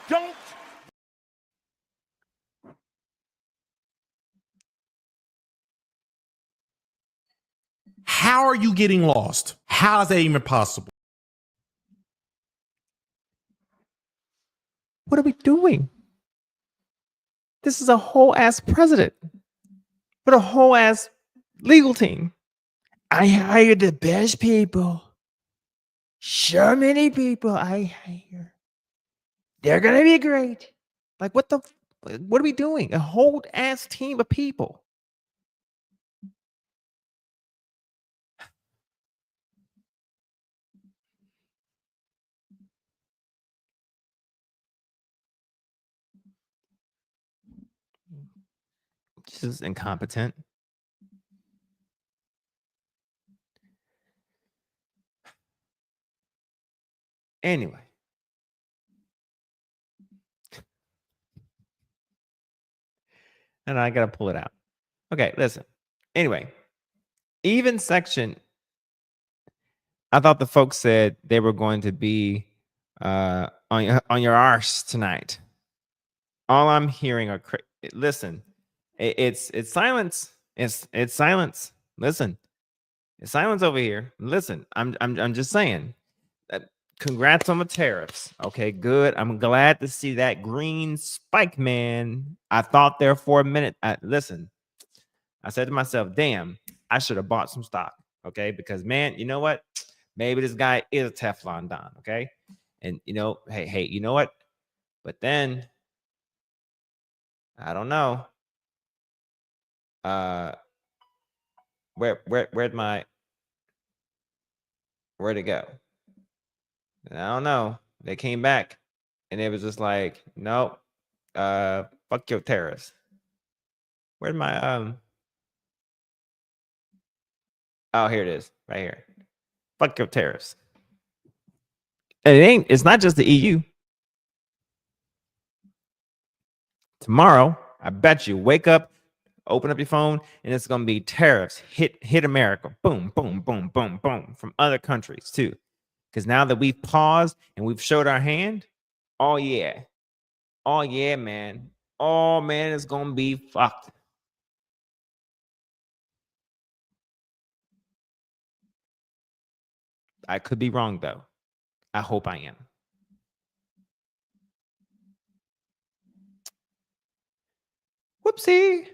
Don't.
How are you getting lost? How is that even possible?
What are we doing? This is a whole ass president, but a whole ass legal team. I hired the best people. So many people I hire. They're gonna be great. Like, what are we doing? A whole ass team of people. This is incompetent. Anyway. And I gotta pull it out. Okay, listen. Anyway, even section. I thought the folks said they were going to be on your arse tonight. All I'm hearing are listen. It's silence. It's silence. Listen, it's silence over here. Listen, I'm just saying. Congrats on the tariffs. Okay, good. I'm glad to see that green spike, man. I thought there for a minute. Listen, I said to myself, damn, I should have bought some stock. Okay, because man, you know what? Maybe this guy is a Teflon Don. Okay, and you know, hey, you know what? But then I don't know. Where'd it go? I don't know. They came back and it was just like, nope, fuck your terrorists. Where's my oh, here it is, right here. Fuck your terrorists. And it's not just the EU. Tomorrow, I bet you wake up Open up your phone, and it's gonna be tariffs hit America. Boom, boom, boom, boom, boom from other countries too. Because now that we've paused and we've showed our hand, oh yeah, man, oh man, it's gonna be fucked. I could be wrong though. I hope I am. Whoopsie.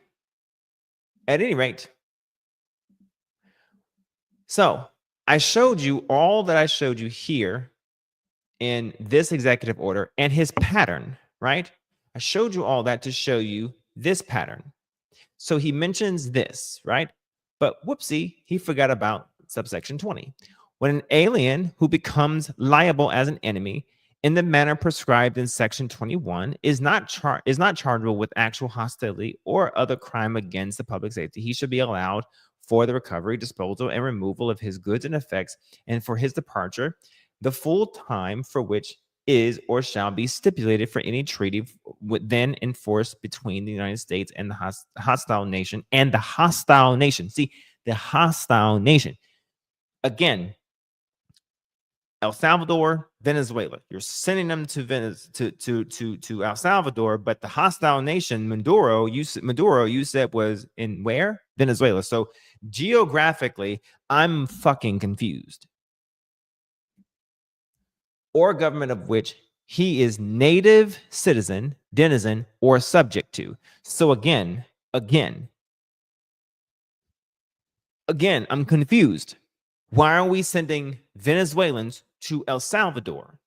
At any rate, so I showed you all that I showed you here in this executive order and his pattern, right? I showed you all that to show you this pattern. So he mentions this, right? But whoopsie, he forgot about subsection 20. When an alien who becomes liable as an enemy in the manner prescribed in section 21 is not chargeable with actual hostility or other crime against the public safety, he should be allowed for the recovery, disposal, and removal of his goods and effects, and for his departure, the full time for which is or shall be stipulated for any treaty then enforced between the United States and the hostile nation and the hostile nation. See, the hostile nation. Again, El Salvador, Venezuela. You're sending them to El Salvador, but the hostile nation, Maduro, you said was in where? Venezuela. So geographically, I'm fucking confused. Or government of which he is native citizen, denizen, or subject to. So again, I'm confused. Why are we sending Venezuelans to El Salvador?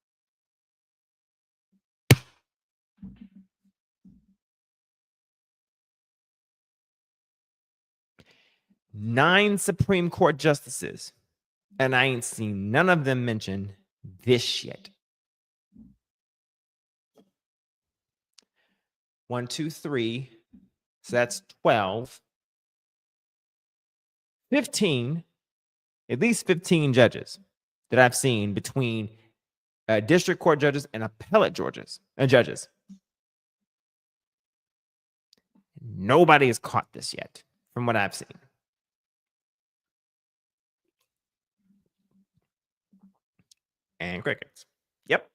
Nine Supreme Court justices, and I ain't seen none of them mention this shit. 1, 2, 3. So that's 12. 15. At least 15 judges that I've seen between district court judges and appellate judges. Nobody has caught this yet, from what I've seen. And crickets. Yep.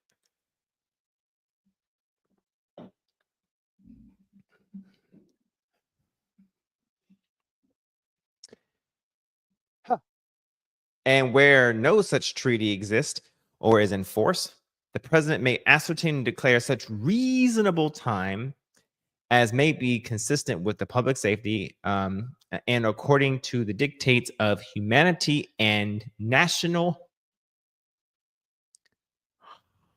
And where no such treaty exists or is in force, the president may ascertain and declare such reasonable time as may be consistent with the public safety and according to the dictates of humanity and national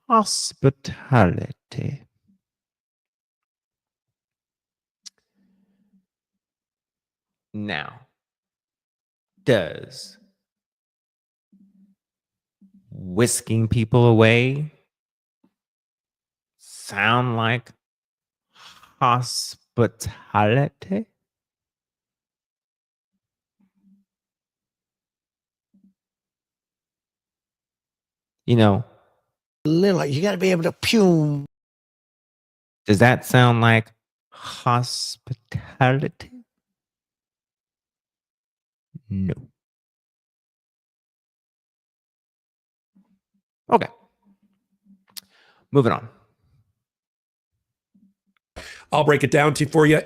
hospitality. Now, does whisking people away sound like hospitality? You know,
Little, you got to be able to pume.
Does that sound like hospitality? No. Okay. Moving on.
I'll break it down for you.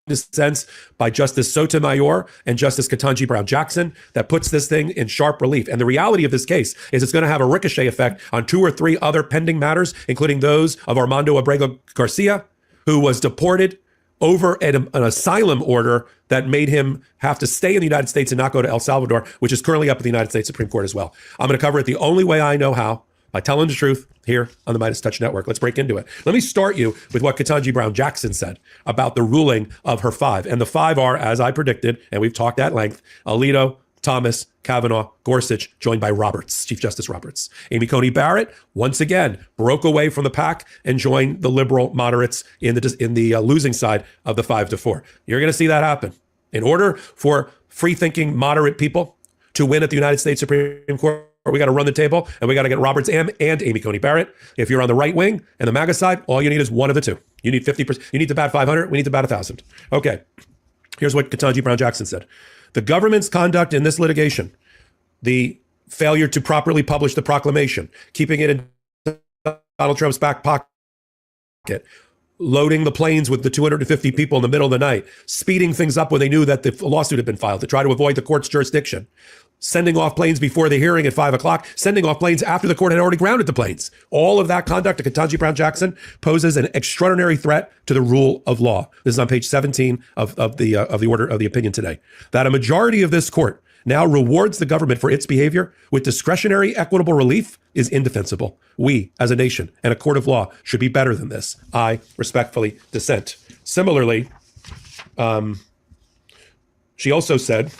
Sense by Justice Sotomayor and Justice Ketanji Brown Jackson that puts this thing in sharp relief. And the reality of this case is it's going to have a ricochet effect on 2 or 3 other pending matters, including those of Armando Abrego Garcia, who was deported over an asylum order that made him have to stay in the United States and not go to El Salvador, which is currently up at the United States Supreme Court as well. I'm going to cover it the only way I know how, by telling the truth here on the Midas Touch Network. Let's break into it. Let me start you with what Ketanji Brown Jackson said about the ruling of her 5. And the 5 are, as I predicted, and we've talked at length, Alito, Thomas, Kavanaugh, Gorsuch, joined by Roberts, Chief Justice Roberts. Amy Coney Barrett, once again, broke away from the pack and joined the liberal moderates in the losing side of the 5-4. You're going to see that happen. In order for free-thinking, moderate people to win at the United States Supreme Court, we got to run the table, and we got to get Roberts and Amy Coney Barrett. If you're on the right wing and the MAGA side, all you need is one of the 2. You need 50%. You need to bat 500. We need to bat 1,000. Okay. Here's what Ketanji Brown Jackson said. The government's conduct in this litigation, the failure to properly publish the proclamation, keeping it in Donald Trump's back pocket, loading the planes with the 250 people in the middle of the night, speeding things up when they knew that the lawsuit had been filed to try to avoid the court's jurisdiction, sending off planes before the hearing at 5 o'clock, sending off planes after the court had already grounded the planes. All of that conduct to Ketanji Brown Jackson poses an extraordinary threat to the rule of law. This is on page 17 of the order of the opinion today. That a majority of this court now rewards the government for its behavior with discretionary equitable relief is indefensible. We, as a nation and a court of law, should be better than this. I respectfully dissent. Similarly, she also said,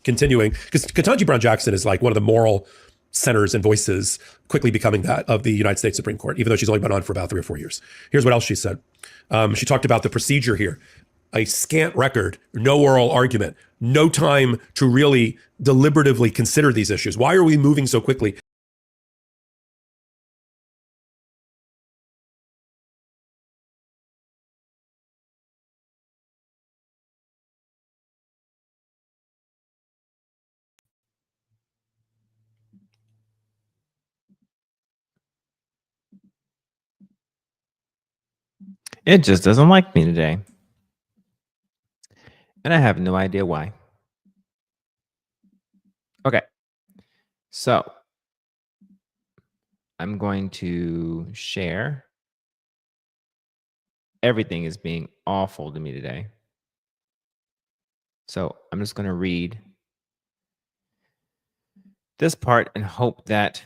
continuing, because Ketanji Brown Jackson is like one of the moral centers and voices quickly becoming that of the United States Supreme Court, even though she's only been on for about 3 or 4 years. Here's what else she said. She talked about the procedure here. A scant record, no oral argument, no time to really deliberatively consider these issues. Why are we moving so quickly?
It just doesn't like me today. And I have no idea why. Okay. So I'm going to share. Everything is being awful to me today. So I'm just going to read this part and hope that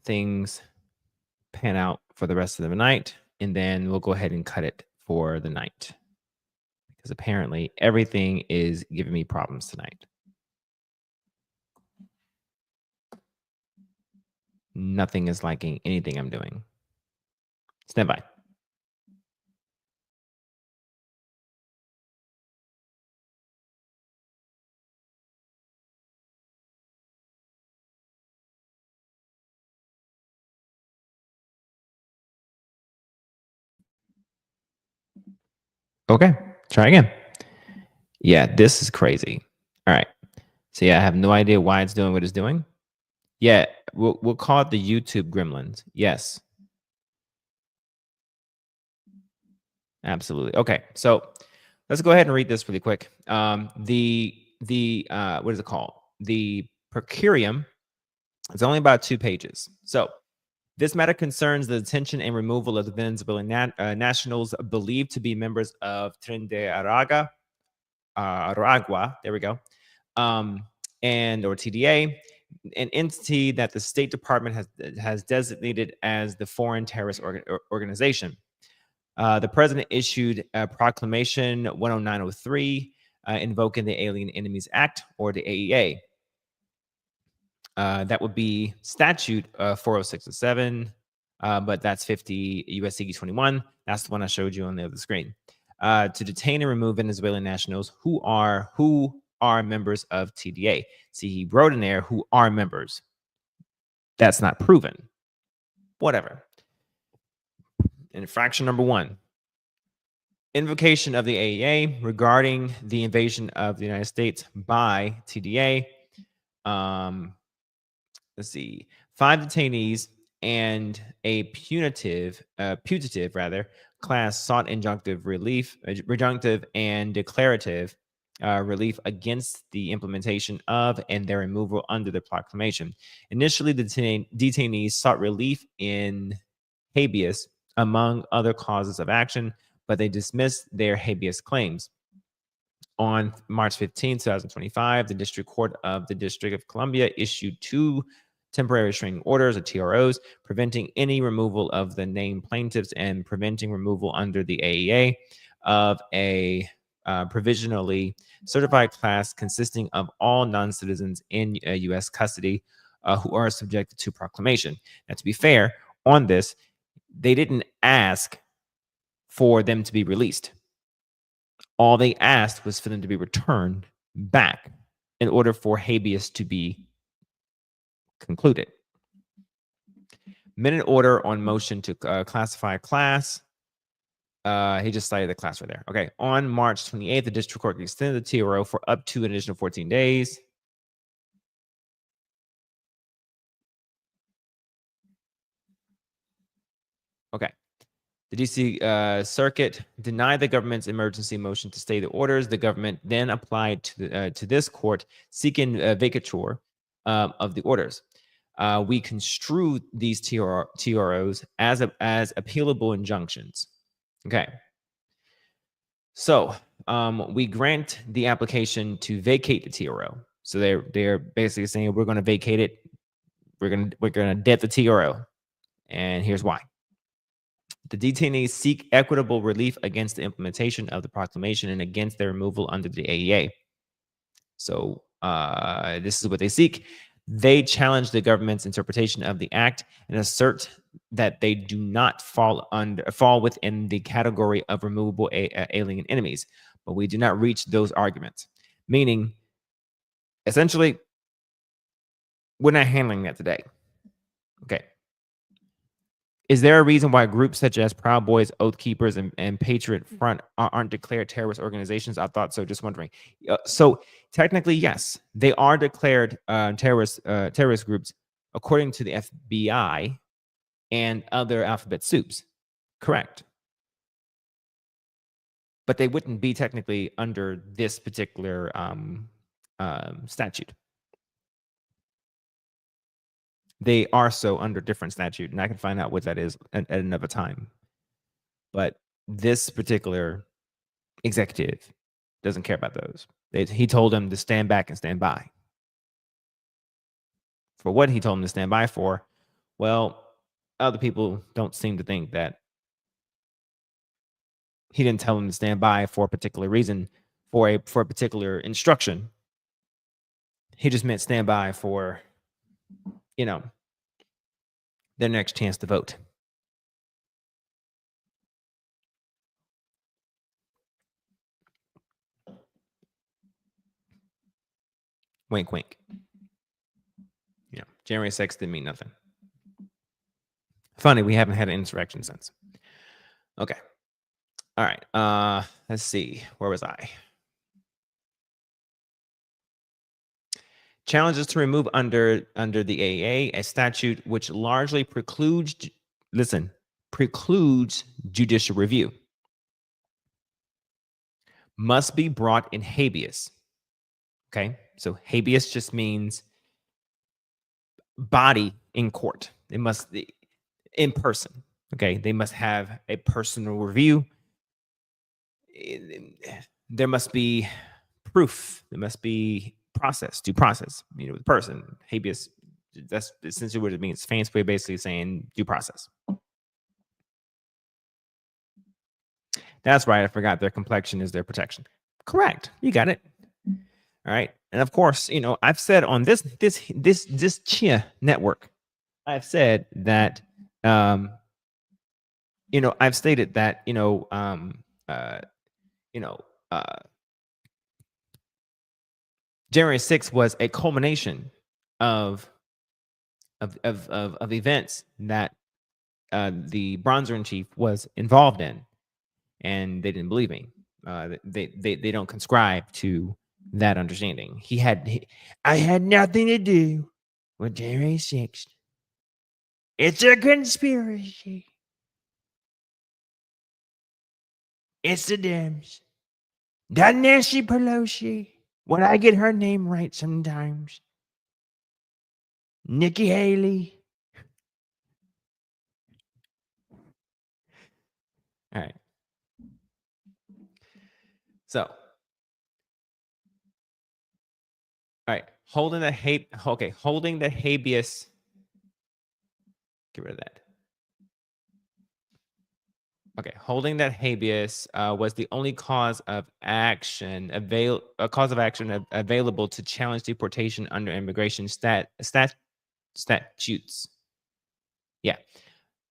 things pan out for the rest of the night. And then we'll go ahead and cut it for the night. Because apparently everything is giving me problems tonight. Nothing is liking anything I'm doing. Stand by. Okay, try again. Yeah, this is crazy. All right. So yeah, I have no idea why it's doing what it's doing. Yeah, we'll call it the YouTube gremlins. Yes. Absolutely. Okay, so let's go ahead and read this really quick. The what is it called? The per curiam. It's only about 2 pages. So this matter concerns the detention and removal of the Venezuelan nationals believed to be members of Tren de Aragua. There we go. Or TDA, an entity that the State Department has designated as the foreign terrorist organization. The president issued a proclamation 10903 invoking the Alien Enemies Act, or the AEA. That would be statute 40607, but that's 50 U.S.C. 21. That's the one I showed you on the other screen. To detain and remove Venezuelan nationals who are members of TDA. See, he wrote in there who are members. That's not proven. Whatever. Infraction number 1. Invocation of the AEA regarding the invasion of the United States by TDA. Let's see, 5 detainees and a putative class sought injunctive and declarative relief against the implementation of and their removal under the proclamation. Initially, the detainees sought relief in habeas, among other causes of action, but they dismissed their habeas claims. On March 15, 2025, the District Court of the District of Columbia issued 2 temporary restraining orders, or TROs, preventing any removal of the named plaintiffs and preventing removal under the AEA of a provisionally certified class consisting of all non-citizens in U.S. custody who are subjected to proclamation. Now, to be fair, on this, they didn't ask for them to be released. All they asked was for them to be returned back in order for habeas to be concluded. Minute order on motion to classify a class He just cited the class right there. Okay. On March 28th, the district court extended the TRO for up to an additional 14 days. Okay. The DC Circuit denied the government's emergency motion to stay the orders. The government then applied to this court seeking vacatur of the orders. We construe these TROs as appealable injunctions. Okay. So we grant the application to vacate the TRO. So they're basically saying we're going to vacate it. We're going to debt the TRO, and here's why. The detainees seek equitable relief against the implementation of the proclamation and against their removal under the AEA. So this is what they seek. They challenge the government's interpretation of the act and assert that they do not fall within the category of removable alien enemies. But we do not reach those arguments. Meaning, essentially, we're not handling that today. Okay. Is there a reason why groups such as Proud Boys, Oath Keepers, and Patriot Front aren't declared terrorist organizations? I thought so. Just wondering. So technically, yes, they are declared terrorist groups according to the FBI and other alphabet soups. Correct. But they wouldn't be technically under this particular statute. They are so under different statute, and I can find out what that is at another time. But this particular executive doesn't care about those. He told them to stand back and stand by. For what he told them to stand by for, well, other people don't seem to think that he didn't tell them to stand by for a particular reason, for a particular instruction. He just meant stand by for, you know, their next chance to vote. Wink, wink. You know, January 6th didn't mean nothing. Funny, we haven't had an insurrection since. Okay. All right. Let's see. Where was I? Challenges to remove under the AEA, a statute which largely precludes judicial review, must be brought in habeas. Okay, so habeas just means body in court. It must be in person. Okay, they must have a personal review. There must be proof. There must be due process. You know, the person, habeas, that's essentially what it means. Fancy way basically saying due process. That's right. I forgot their complexion is their protection. Correct. You got it. All right. And of course, you know, I've said on this Chia network, I've said that, you know, I've stated that, January 6th was a culmination of events that the Bronzer in Chief was involved in, and they didn't believe me. They don't conscribe to that understanding. I had nothing to do with January 6th. It's a conspiracy. It's the Dems. That Nancy Pelosi. When I get her name right sometimes. Nikki Haley. All right. So. All right. Holding the habeas. Get rid of that. Okay, holding that habeas was the only cause of action available to challenge deportation under immigration statutes. Yeah,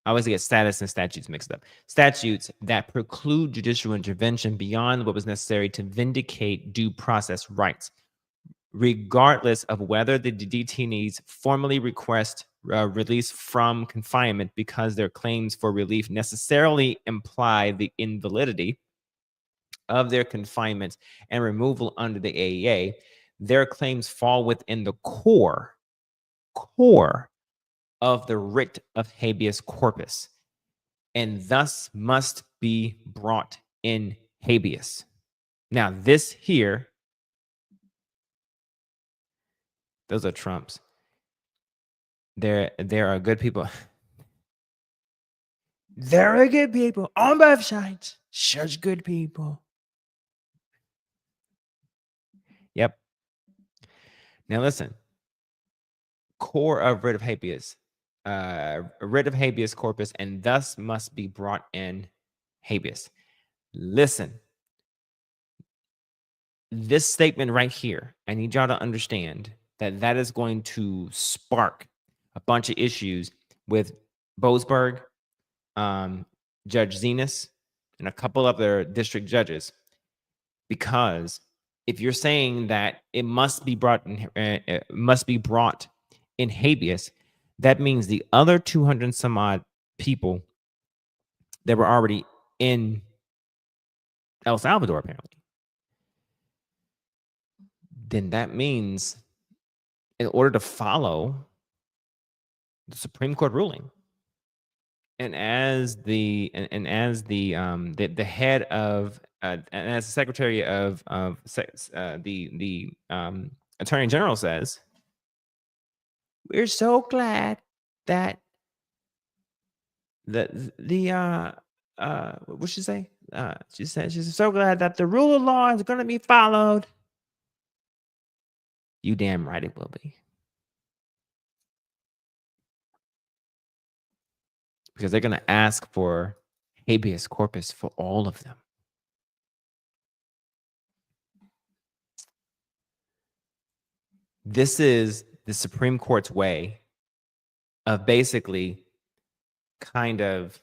I always get status and statutes mixed up. Statutes that preclude judicial intervention beyond what was necessary to vindicate due process rights, regardless of whether the detainees formally request release from confinement because their claims for relief necessarily imply the invalidity of their confinement and removal under the AEA, their claims fall within the core of the writ of habeas corpus, and thus must be brought in habeas. Now, this here, those are Trump's. There are good people. There are good people on both sides. Such good people. Yep. Now listen. Core of writ of habeas. Writ of habeas corpus, and thus must be brought in habeas. Listen. This statement right here, I need y'all to understand that is going to spark a bunch of issues with Boasberg, Judge Zenas, and a couple other district judges, because if you're saying that it must be brought in habeas, that means the other 200 some odd people that were already in El Salvador, apparently, then that means in order to follow the Supreme Court ruling, and as the head of and as the Secretary of the Attorney General says, we're so glad that what she say? She said she's so glad that the rule of law is going to be followed. You damn right it will be. Because they're going to ask for habeas corpus for all of them. This is the Supreme Court's way of basically kind of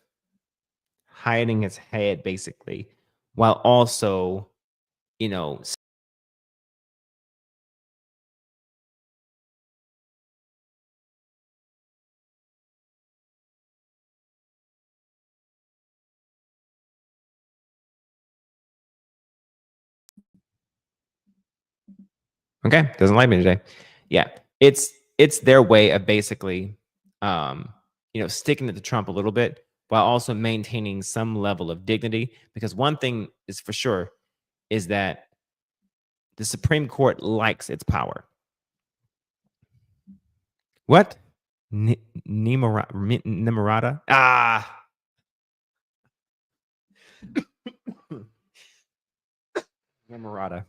hiding its head, basically, while also, okay, doesn't like me today. Yeah, it's their way of basically, sticking it to Trump a little bit while also maintaining some level of dignity. Because one thing is for sure is that the Supreme Court likes its power. What? Nimrata? Nimrata.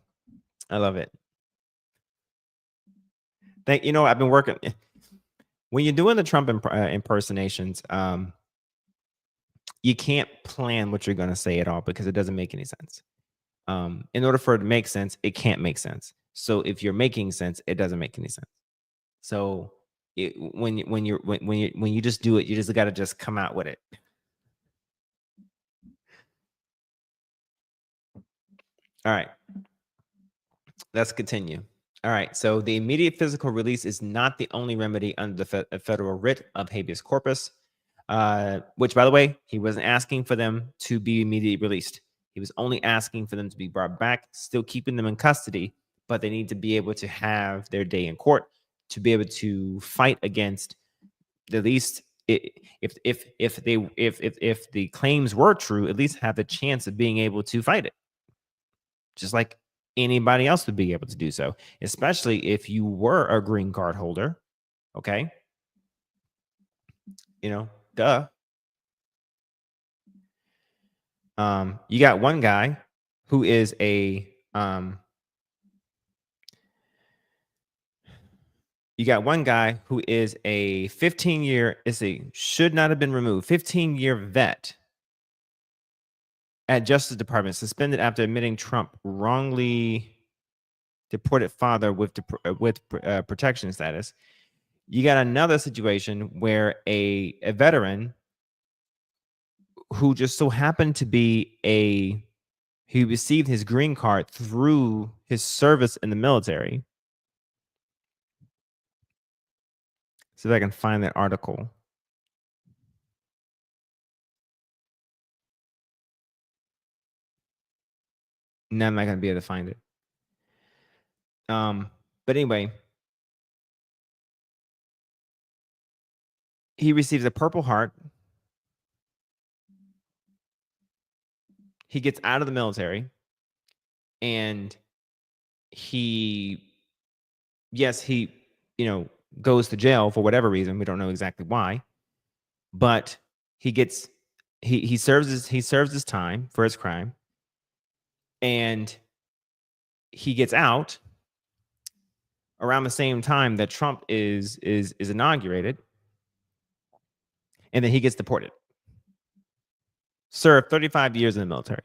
I love it. I've been working. When you're doing the Trump impersonations, you can't plan what you're going to say at all because it doesn't make any sense. In order for it to make sense, it can't make sense. So if you're making sense, it doesn't make any sense. So when you just do it, you just got to just come out with it. All right. Let's continue. All right. So the immediate physical release is not the only remedy under the federal writ of habeas corpus, which, by the way, he wasn't asking for them to be immediately released. He was only asking for them to be brought back, still keeping them in custody, but they need to be able to have their day in court to be able to fight against, at least if the claims were true, at least have the chance of being able to fight it, just like anybody else would be able to do so, especially if you were a green card holder. Okay, duh. You got one guy who is a 15-year, should not have been removed, 15-year vet at Justice Department, suspended after admitting Trump wrongly deported father with protection status. You got another situation where a veteran who just so happened to be he received his green card through his service in the military, See if I can find that article. No, I'm not going to be able to find it. But anyway, he receives a Purple Heart. He gets out of the military, and he goes to jail for whatever reason. We don't know exactly why, but he serves his time for his crime, and he gets out around the same time that Trump is inaugurated, and then he gets deported. Served 35 years in the military.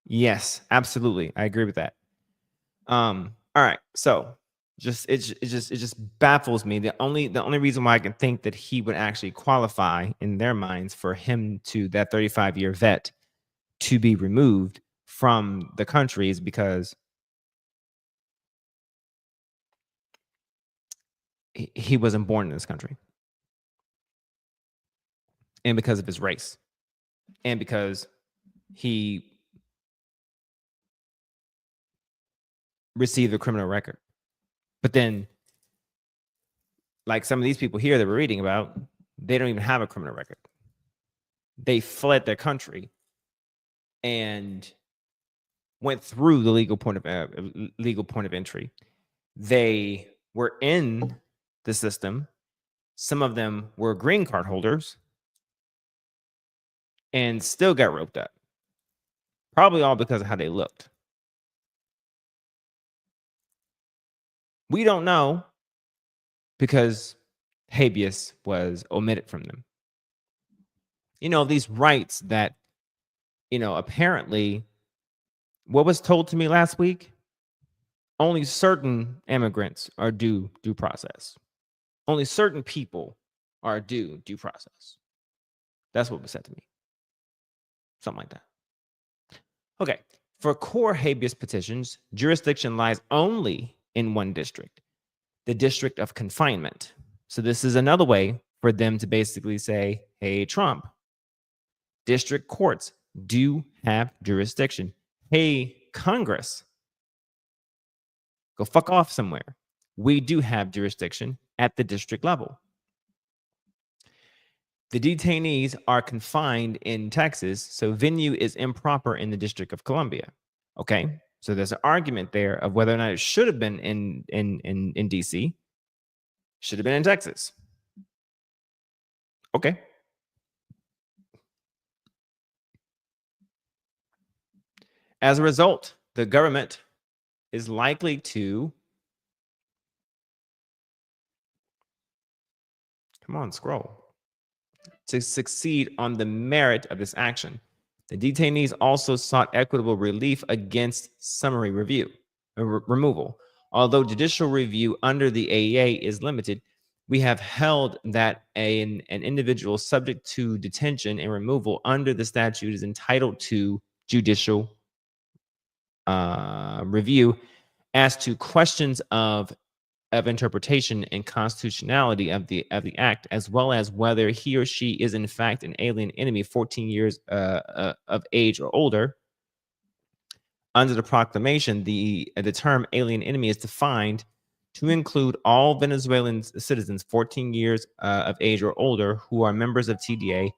Yes, absolutely. I agree with that. All right. So it just baffles me. The only reason why I can think that he would actually qualify in their minds for him to that 35-year vet to be removed from the country is because he wasn't born in this country, and because of his race, and because he received a criminal record. But then, like some of these people here that we're reading about, they don't even have a criminal record. They fled their country and went through the legal point of entry. They were in the system. Some of them were green card holders and still got roped up. Probably all because of how they looked. We don't know because habeas was omitted from them. These rights that, apparently, what was told to me last week, only certain immigrants are due process. Only certain people are due process. That's what was said to me. Something like that. Okay. For core habeas petitions, jurisdiction lies only in one district, the district of confinement. So this is another way for them to basically say, hey, Trump, district courts do have jurisdiction. Hey, Congress, go fuck off somewhere. We do have jurisdiction at the district level. The detainees are confined in Texas, so venue is improper in the District of Columbia. Okay, so there's an argument there of whether or not it should have been in DC, should have been in Texas. Okay. As a result, the government is likely to succeed on the merit of this action. The detainees also sought equitable relief against summary removal. Although judicial review under the AEA is limited, we have held that an individual subject to detention and removal under the statute is entitled to judicial review as to questions of interpretation and constitutionality of the act, as well as whether he or she is in fact an alien enemy 14 years of age or older. Under the proclamation, the term alien enemy is defined to include all Venezuelan citizens 14 years of age or older who are members of TDA,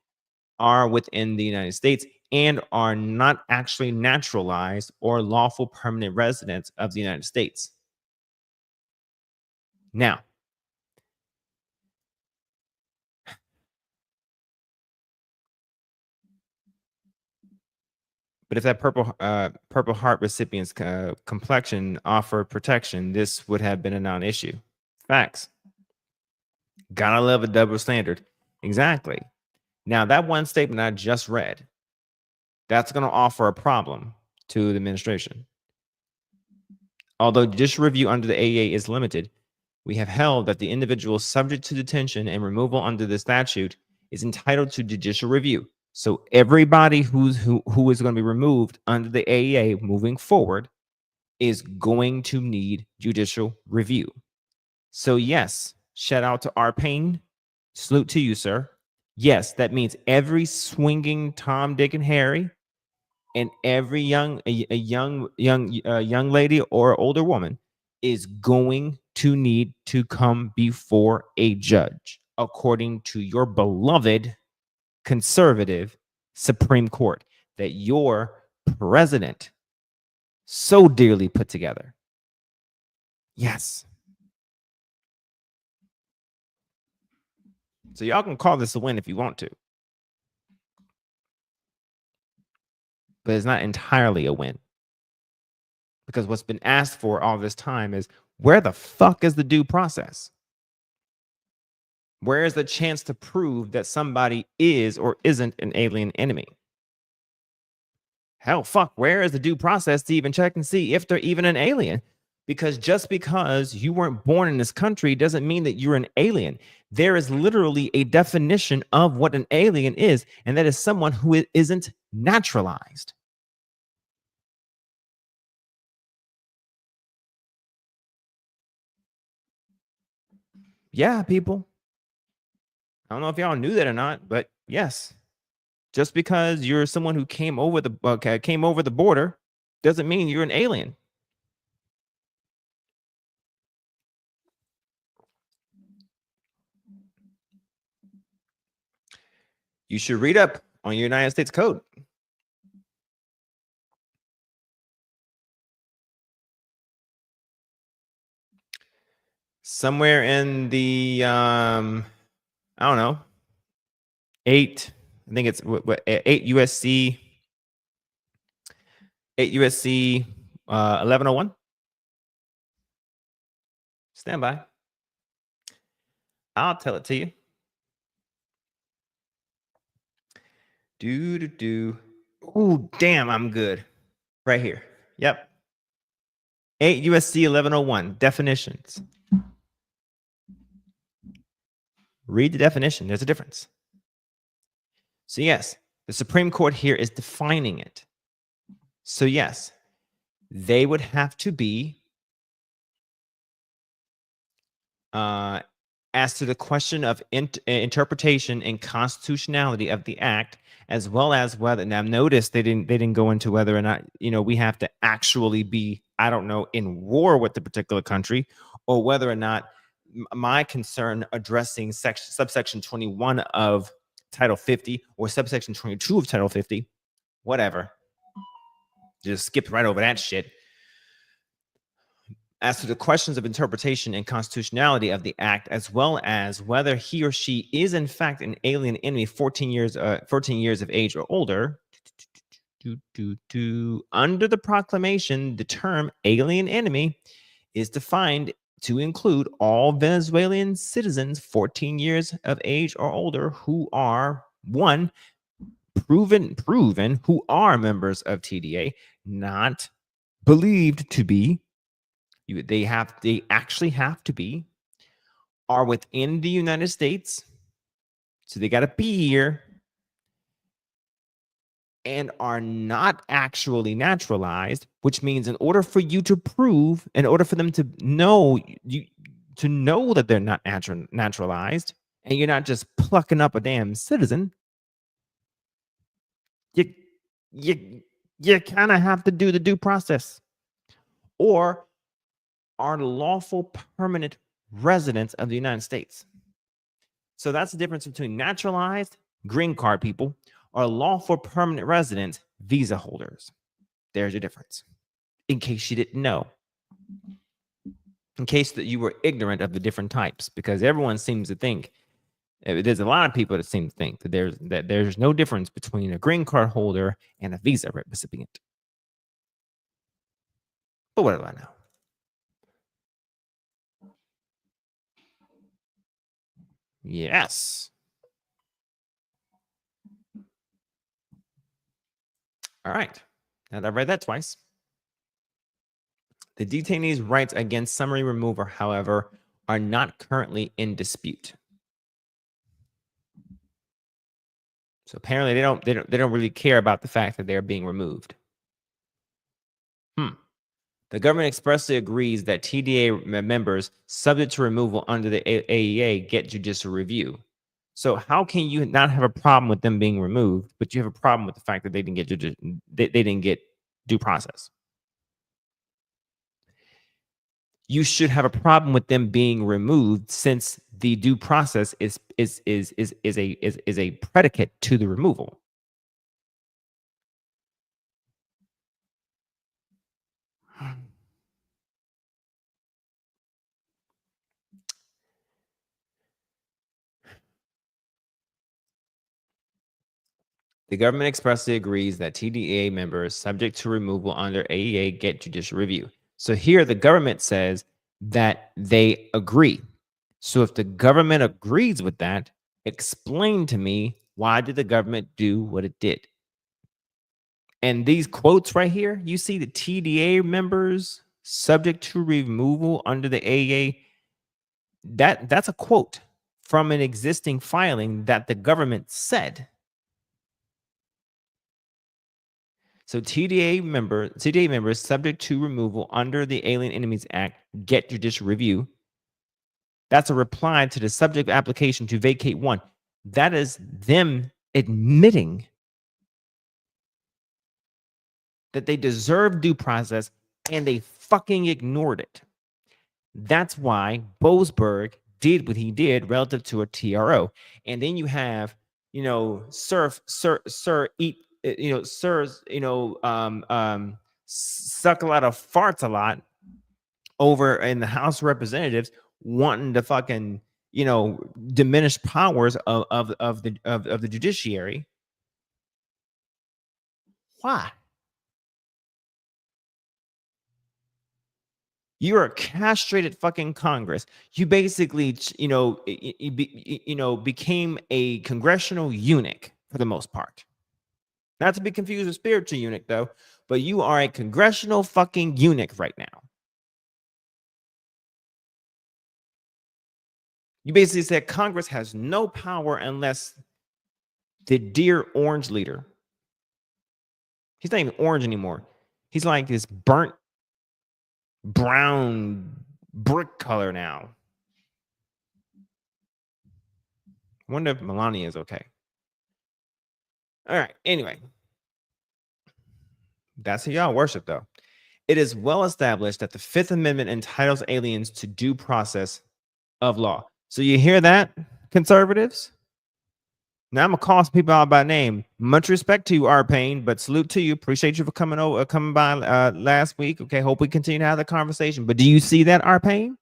are within the United States, and are not actually naturalized or lawful permanent residents of the United States. Now, but if that Purple Heart recipient's complexion offered protection, this would have been a non-issue. Facts. Gotta love a double standard. Exactly. Now, that one statement I just read, that's going to offer a problem to the administration. Although judicial review under the AEA is limited, we have held that the individual subject to detention and removal under the statute is entitled to judicial review. So everybody who is going to be removed under the AEA moving forward is going to need judicial review. So yes, shout out to our Payne. Salute to you, sir. Yes, that means every swinging Tom, Dick, and Harry, and every young lady or older woman is going to need to come before a judge, according to your beloved conservative Supreme Court that your president so dearly put together. Yes. So y'all can call this a win if you want to. But it's not entirely a win. Because what's been asked for all this time is, where the fuck is the due process? Where is the chance to prove that somebody is or isn't an alien enemy? Hell, fuck, where is the due process to even check and see if they're even an alien? Because just because you weren't born in this country doesn't mean that you're an alien. There is literally a definition of what an alien is, and that is someone who isn't naturalized. Yeah, people. I don't know if y'all knew that or not, but yes, just because you're someone who came over the border doesn't mean you're an alien. You should read up on your United States Code. Somewhere in the I don't know, 8 USC 1101. Stand by. I'll tell it to you. Oh, damn, I'm good. Right here. Yep. 8 USC 1101. Definitions. Read the definition. There's a difference. So yes, the Supreme Court here is defining it. So yes, they would have to be as to the question of interpretation and constitutionality of the act, as well as whether, now notice they didn't go into whether or not, we have to actually be, I don't know, in war with the particular country, or whether or not my concern addressing subsection 21 of Title 50 or subsection 22 of Title 50, whatever. Just skipped right over that shit. As to the questions of interpretation and constitutionality of the act, as well as whether he or she is in fact an alien enemy 14 years of age or older, under the proclamation, the term alien enemy is defined to include all Venezuelan citizens 14 years of age or older who are, one, proven who are members of TDA, not believed to be. They actually have to be, are within the United States, so they got to be here, and are not actually naturalized, which means in order for them to know that they're not naturalized, and you're not just plucking up a damn citizen, you kind of have to do the due process, or are lawful permanent residents of the United States. So that's the difference between naturalized green card people or lawful permanent resident visa holders. There's your difference. In case you didn't know. In case that you were ignorant of the different types, because everyone seems to think, there's a lot of people that seem to think that there's no difference between a green card holder and a visa recipient. But what do I know? Yes. All right. Now that I've read that twice. The detainee's rights against summary removal, however, are not currently in dispute. So apparently they don't really care about the fact that they're being removed. The government expressly agrees that TDA members subject to removal under the AEA get judicial review. So how can you not have a problem with them being removed, but you have a problem with the fact that they didn't get due process? You should have a problem with them being removed, since the due process is a predicate to the removal. The government expressly agrees that TDA members subject to removal under AEA get judicial review. So here the government says that they agree. So if the government agrees with that, explain to me, why did the government do what it did? And these quotes right here, you see the TDA members subject to removal under the AEA. That's a quote from an existing filing that the government said. So TDA members subject to removal under the Alien Enemies Act get judicial review. That's a reply to the subject application to vacate 1. That is them admitting that they deserve due process and they fucking ignored it. That's why Boasberg did what he did relative to a TRO. And then you have, sirs, suck a lot of farts a lot over in the House of Representatives, wanting to fucking, diminish powers of the judiciary. Why? You're a castrated fucking Congress. You basically, became a congressional eunuch for the most part. Not to be confused with spiritual eunuch, though, but you are a congressional fucking eunuch right now. You basically said Congress has no power unless the dear orange leader, he's not even orange anymore. He's like this burnt brown brick color now. I wonder if Melania is okay. All right. Anyway, that's who y'all worship, though. It is well established that the Fifth Amendment entitles aliens to due process of law. So you hear that, conservatives? Now I'm gonna call some people out by name. Much respect to you, R. Payne, but salute to you. Appreciate you for coming by last week. Okay, hope we continue to have the conversation. But do you see that, R. Payne?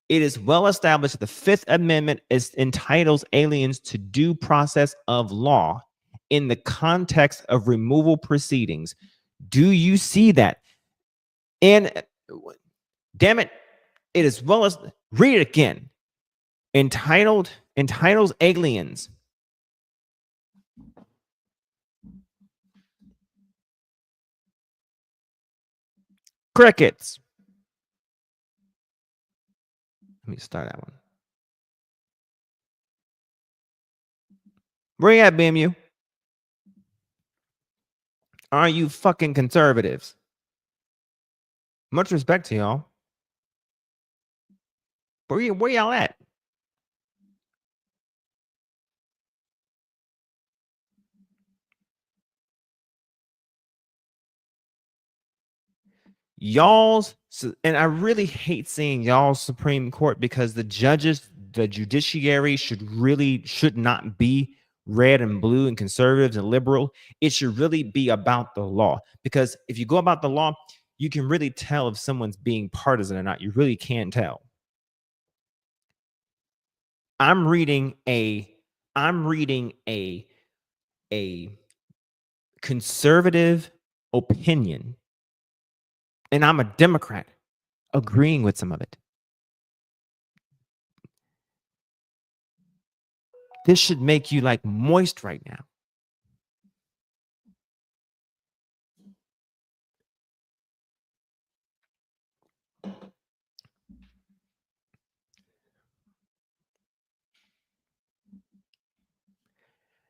It is well established that the Fifth Amendment entitles aliens to due process of law in the context of removal proceedings. Do you see that? And damn it, it is well as read it again. Entitles aliens. Crickets. Let me start that one. Where you at, BMU? Are you fucking conservatives? Much respect to y'all. Where y'all at? Y'all's, and I really hate seeing y'all's Supreme Court, because the judges, the judiciary should not be red and blue and conservatives and liberal. It should really be about the law, because if you go about the law, you can really tell if someone's being partisan or not. You really can't tell. I'm reading a conservative opinion, and I'm a Democrat agreeing with some of it. This should make you like moist right now.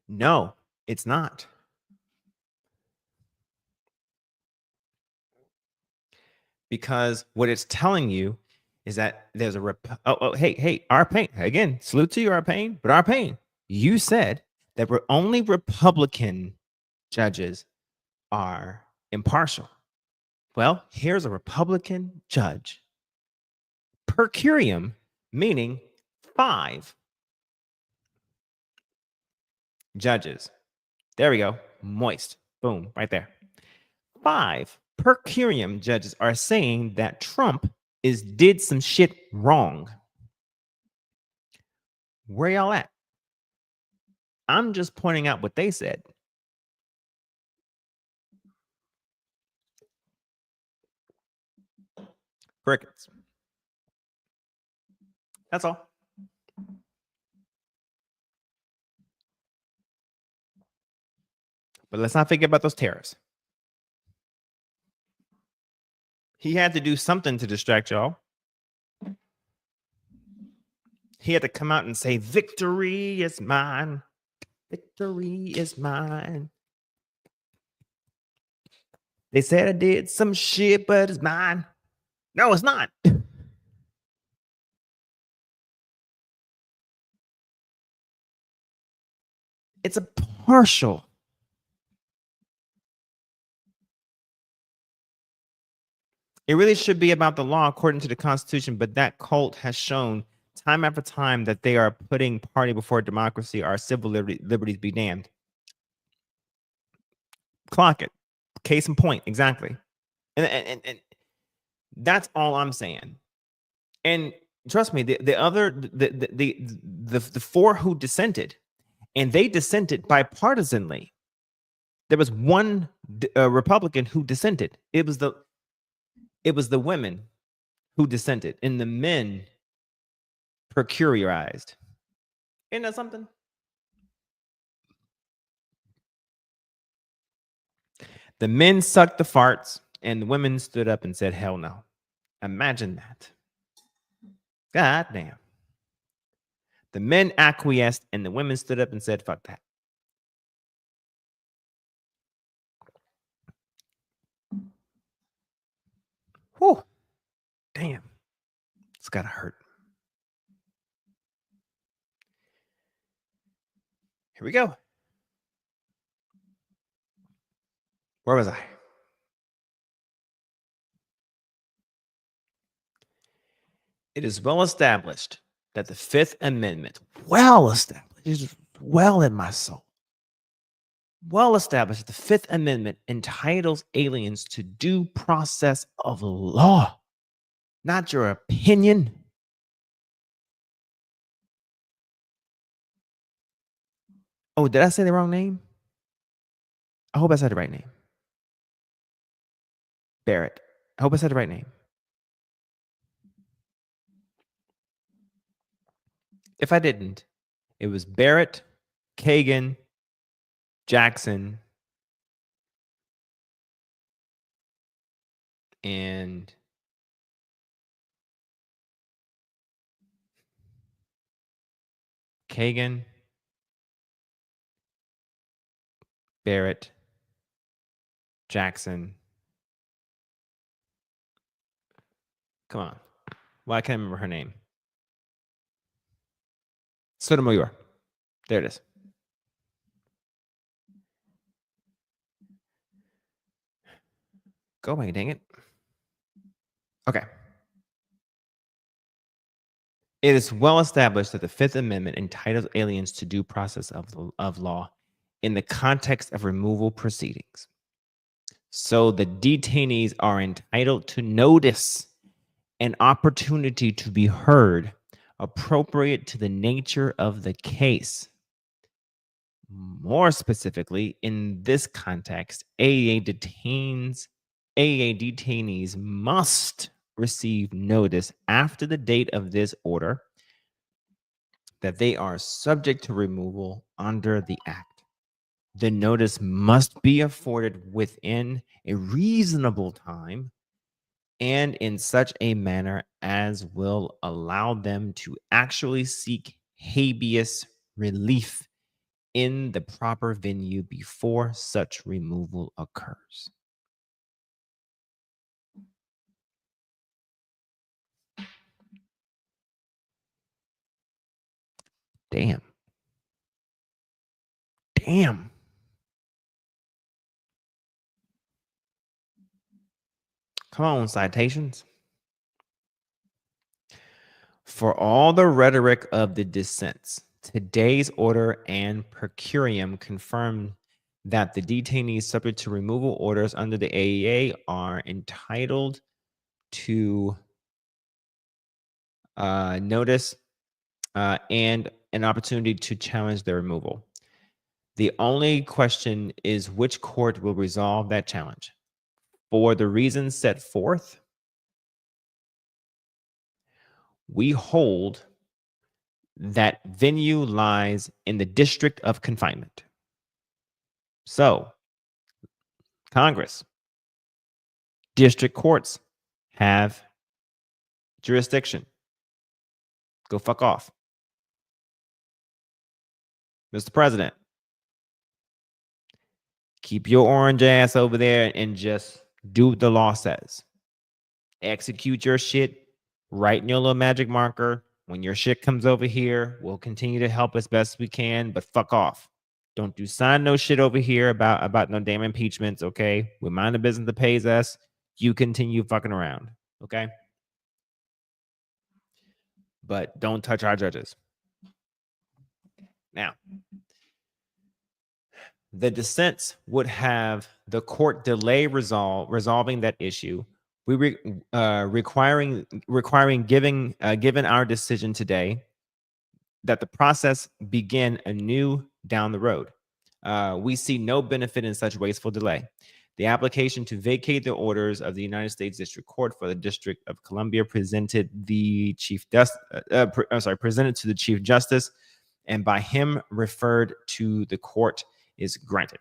No, it's not. Because what it's telling you is that there's a hey, our pain again. Salute to you, our pain, but our pain. You said that only Republican judges are impartial. Well, here's a Republican judge, per curiam, meaning 5 judges. There we go. Moist. Boom, right there. 5 per curiam judges are saying that Trump did some shit wrong. Where y'all at? I'm just pointing out what they said. Crickets. That's all. But let's not forget about those tariffs. He had to do something to distract y'all. He had to come out and say, victory is mine. Victory is mine. They said I did some shit, but it's mine. No, it's not. It's a partial. It really should be about the law according to the Constitution, but that cult has shown time after time that they are putting party before democracy. Our civil liberties be damned. Clock it. Case in point, exactly. And that's all I'm saying. And trust me, the 4 who dissented, and they dissented bipartisanly. There was one Republican who dissented. It was the women who dissented, and the men procuriorized. Isn't that something? The men sucked the farts, and the women stood up and said, hell no. Imagine that. God damn. The men acquiesced, and the women stood up and said, fuck that. Whew. Damn. It's gotta hurt. Here we go. Where was I? It is well established that the Fifth Amendment, well established, is well in my soul. Well established that the Fifth Amendment entitles aliens to due process of law, not your opinion. Oh, did I say the wrong name? I hope I said the right name. Barrett. I hope I said the right name. If I didn't, it was Barrett, Kagan, Jackson, and Kagan, Barrett, Jackson. Come on. Why can't I remember her name? Sotomayor. There it is. Go away, dang it. Okay. It is well established that the Fifth Amendment entitles aliens to due process of law in the context of removal proceedings. So the detainees are entitled to notice an opportunity to be heard appropriate to the nature of the case. More specifically, in this context, AA detainees must receive notice after the date of this order that they are subject to removal under the Act. The notice must be afforded within a reasonable time and in such a manner as will allow them to actually seek habeas relief in the proper venue before such removal occurs. Damn. Damn. Come on, citations. For all the rhetoric of the dissents, today's order and per curiam confirm that the detainees subject to removal orders under the AEA are entitled to notice and an opportunity to challenge their removal. The only question is which court will resolve that challenge. For the reasons set forth, we hold that venue lies in the district of confinement. So, Congress, district courts have jurisdiction. Go fuck off. Mr. President, keep your orange ass over there and just do what the law says. Execute your shit, write in your little magic marker. When your shit comes over here, we'll continue to help as best we can, but fuck off. Don't do sign no shit over here about no damn impeachments, okay? We mind the business that pays us. You continue fucking around, okay? But don't touch our judges. Now, the dissents would have the court delay resolving that issue. Requiring given our decision today that the process begin anew down the road. We see no benefit in such wasteful delay. The application to vacate the orders of the United States District Court for the District of Columbia presented to the Chief Justice, and by him referred to the court is granted.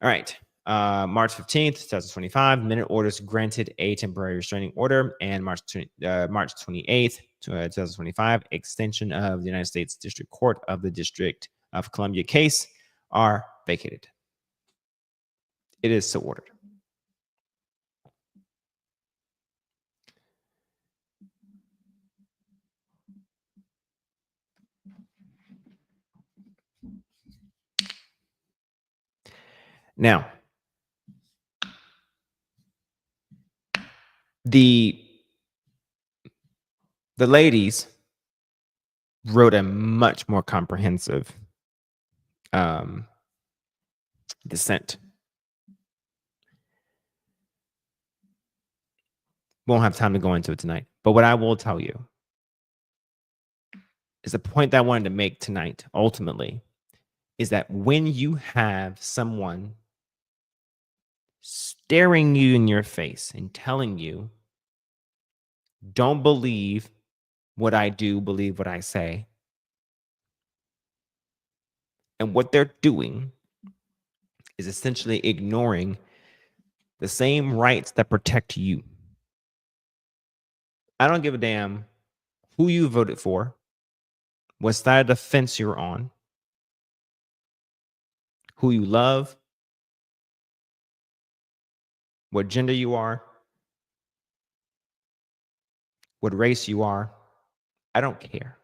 All right. March 15th, 2025, minute orders granted a temporary restraining order, and March 28th, 2025, extension of the United States District Court of the District of Columbia case are vacated. It is so ordered. Now, the ladies wrote a much more comprehensive dissent. Won't have time to go into it tonight, but what I will tell you is the point that I wanted to make tonight, ultimately, is that when you have someone staring you in your face and telling you, don't believe what I do, believe what I say, and what they're doing is essentially ignoring the same rights that protect you. I don't give a damn who you voted for, what side of the fence you're on, who you love, what gender you are, what race you are. I don't care.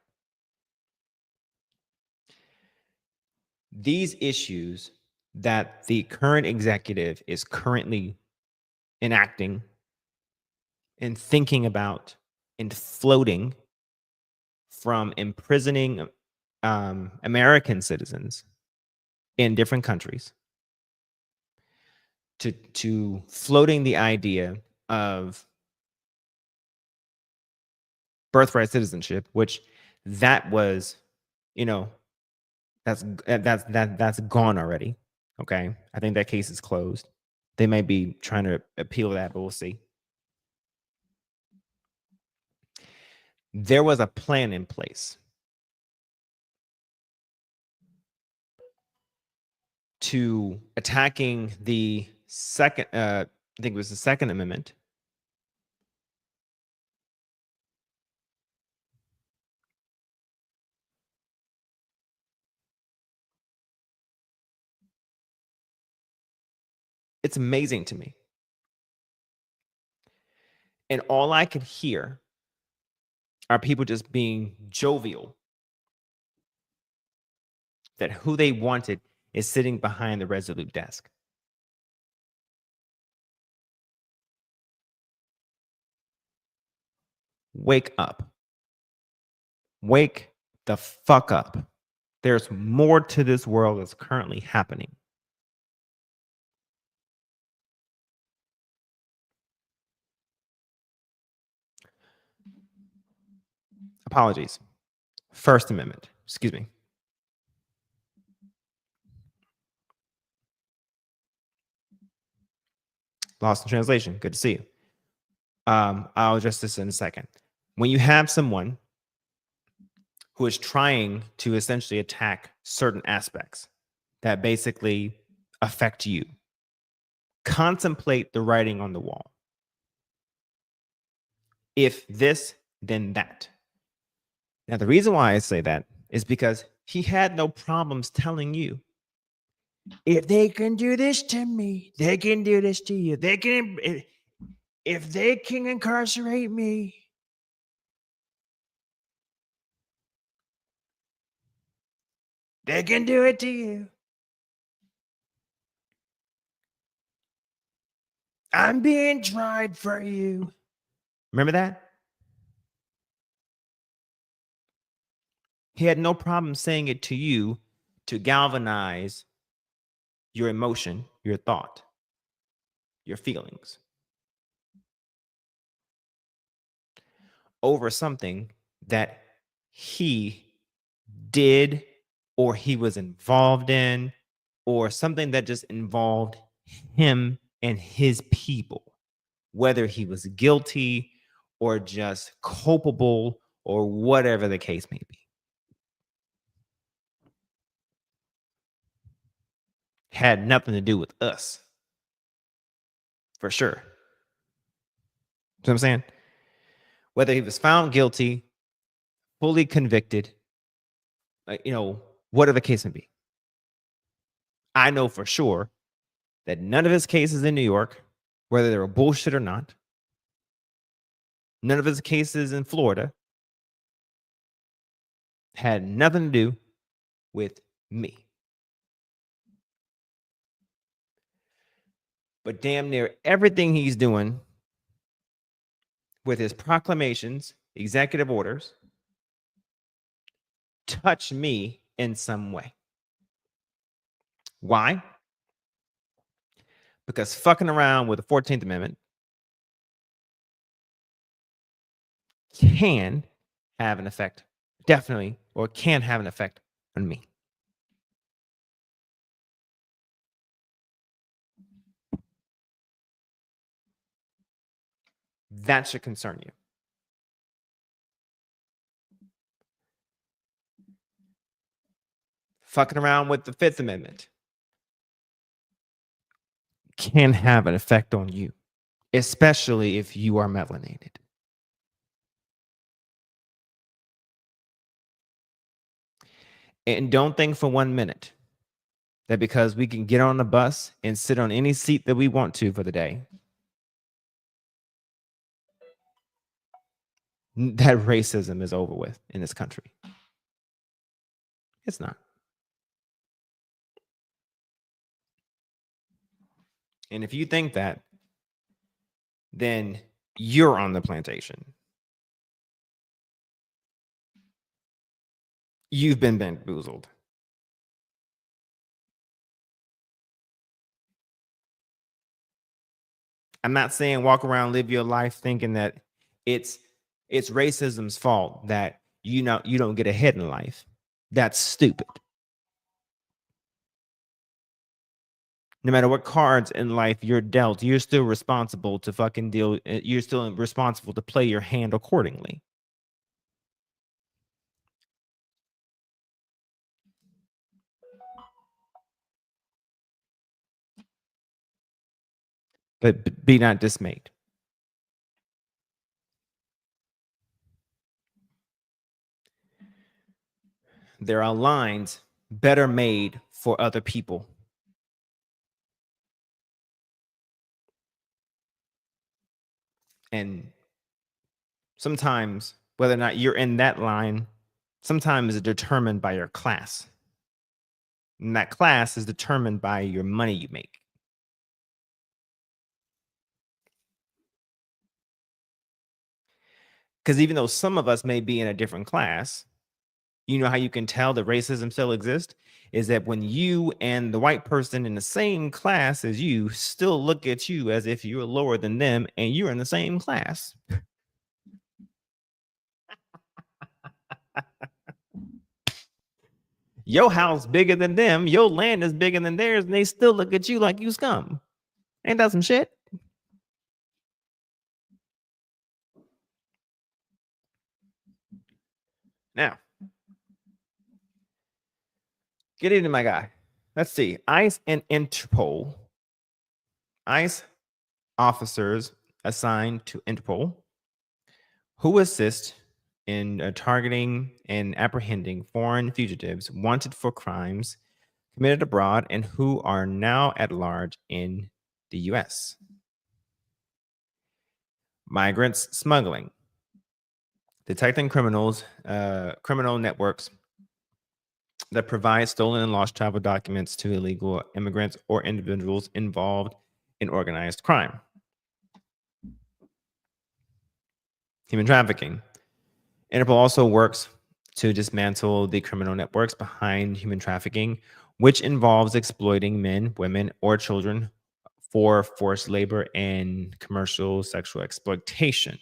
These issues that the current executive is currently enacting and thinking about and floating from imprisoning American citizens in different countries to floating the idea of birthright citizenship, which that was, that's gone already. Okay, I think that case is closed. They may be trying to appeal that, but we'll see. There was a plan in place to attacking the second, I think it was the Second Amendment. It's amazing to me. And all I could hear are people just being jovial, that who they wanted is sitting behind the Resolute desk. Wake up. Wake the fuck up. There's more to this world that's currently happening. Apologies. First Amendment. Excuse me. Lost in translation. Good to see you. I'll address this in a second. When you have someone who is trying to essentially attack certain aspects that basically affect you, contemplate the writing on the wall. If this, then that. Now, the reason why I say that is because he had no problems telling you, if they can do this to me, they can do this to you. They can, if they can incarcerate me, they can do it to you. I'm being tried for you. Remember that? He had no problem saying it to you to galvanize your emotion, your thought, your feelings over something that he did or he was involved in, or something that just involved him and his people, whether he was guilty or just culpable or whatever the case may be. Had nothing to do with us. For sure. You know what I'm saying? Whether he was found guilty, fully convicted, whatever the case may be. I know for sure that none of his cases in New York, whether they were bullshit or not, none of his cases in Florida had nothing to do with me. But damn near everything he's doing with his proclamations, executive orders, touch me in some way. Why? Because fucking around with the 14th Amendment can have an effect, definitely, or can have an effect on me. That should concern you. Fucking around with the Fifth Amendment can have an effect on you, especially if you are melanated. And don't think for 1 minute that because we can get on the bus and sit on any seat that we want to for the day, that racism is over with in this country. It's not. And if you think that, then you're on the plantation. You've been bamboozled. I'm not saying walk around, live your life thinking that it's racism's fault that you don't get ahead in life. That's stupid. No matter what cards in life you're dealt, you're still responsible to fucking deal. You're still responsible to play your hand accordingly. But be not dismayed. There are lines better made for other people. And sometimes whether or not you're in that line, sometimes is determined by your class. And that class is determined by your money you make. Because even though some of us may be in a different class, you know how you can tell that racism still exists? Is that when you and the white person in the same class as you still look at you as if you're lower than them and you're in the same class. Your house bigger than them, your land is bigger than theirs, and they still look at you like you scum. Ain't that some shit? Now, get into my guy. Let's see. ICE and Interpol. ICE officers assigned to Interpol who assist in targeting and apprehending foreign fugitives wanted for crimes committed abroad and who are now at large in the U.S. Migrants smuggling. Detecting criminals, criminal networks that provide stolen and lost travel documents to illegal immigrants or individuals involved in organized crime. Human trafficking. Interpol also works to dismantle the criminal networks behind human trafficking, which involves exploiting men, women, or children for forced labor and commercial sexual exploitation.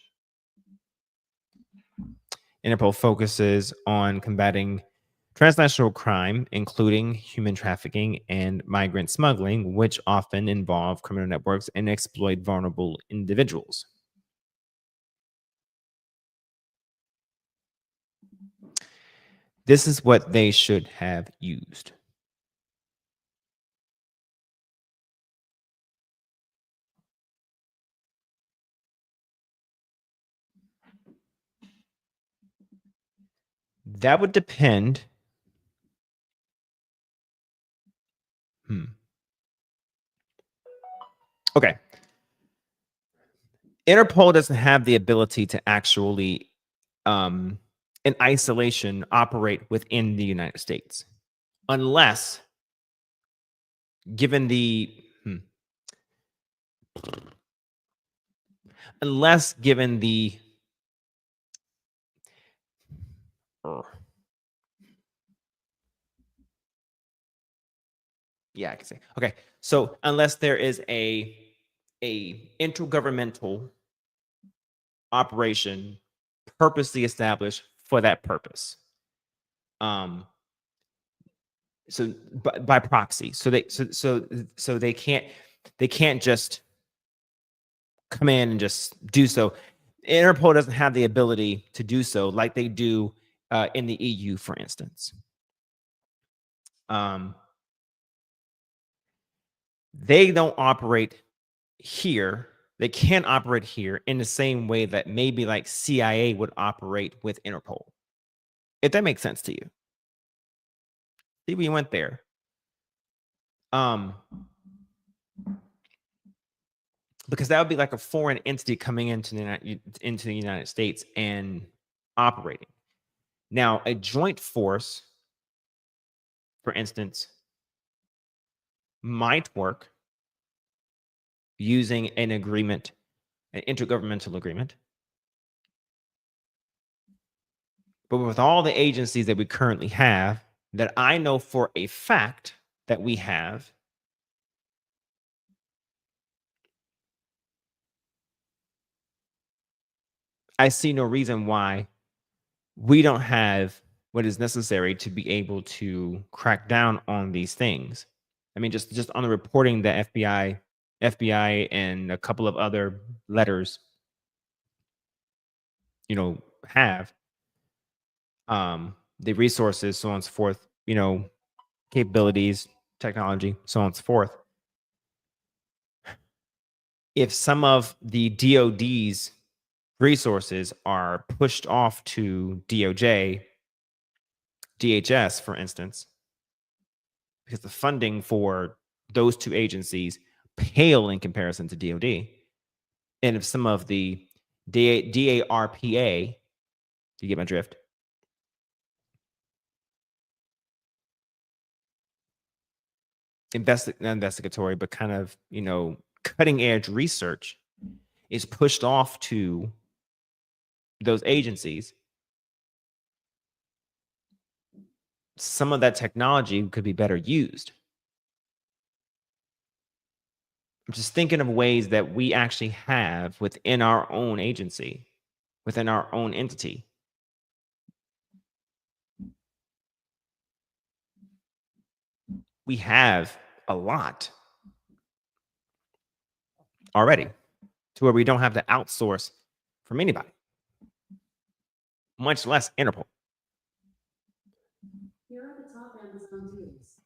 Interpol focuses on combating transnational crime, including human trafficking and migrant smuggling, which often involve criminal networks and exploit vulnerable individuals. This is what they should have used. That would depend. Okay. Interpol doesn't have the ability to actually, in isolation, operate within the United States, unless given the yeah, I can say. Okay, so unless there is a intergovernmental operation purposely established for that purpose, so by proxy, so they can't just come in and just do so. Interpol doesn't have the ability to do so like they do in the EU, for instance. They don't operate here. They can't operate here in the same way that maybe like CIA would operate with Interpol. If that makes sense to you. See, we went there. Because that would be like a foreign entity coming into the United States and operating. Now, a joint force, for instance, might work using an agreement, an intergovernmental agreement. But with all the agencies that we currently have, that I know for a fact that we have, I see no reason why we don't have what is necessary to be able to crack down on these things. I mean, just on the reporting that FBI and a couple of other letters, have the resources, so on and so forth, capabilities, technology, so on and so forth. If some of the DOD's resources are pushed off to DOJ, DHS, for instance, because the funding for those two agencies pale in comparison to DOD, and if some of the DARPA. Do you get my drift? Not investigatory, but kind of, cutting edge research is pushed off to those agencies. Some of that technology could be better used. I'm just thinking of ways that we actually have within our own agency, within our own entity. We have a lot already to where we don't have to outsource from anybody, much less Interpol.
Here are the top Amazon deals.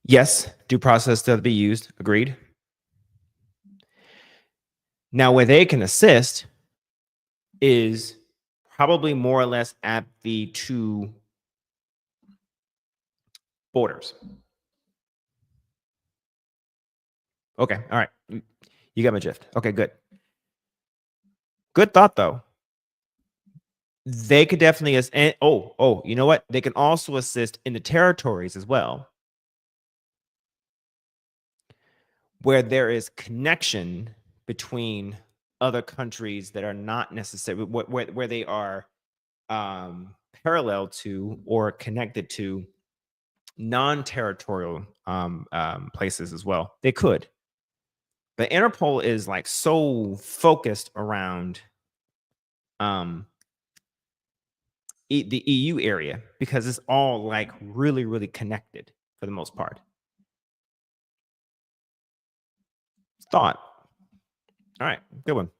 Yes, due process to be used. Agreed. Now, where they can assist is probably more or less at the two borders. Okay, all right. You got my drift. Okay, good. Good thought, though. They could definitely you know what? They can also assist in the territories as well, where there is connection between other countries that are not necessarily where they are parallel to or connected to non-territorial places as well. They could, but Interpol is like so focused around the EU area because it's all like really, really connected for the most part. Thought. All right, good one.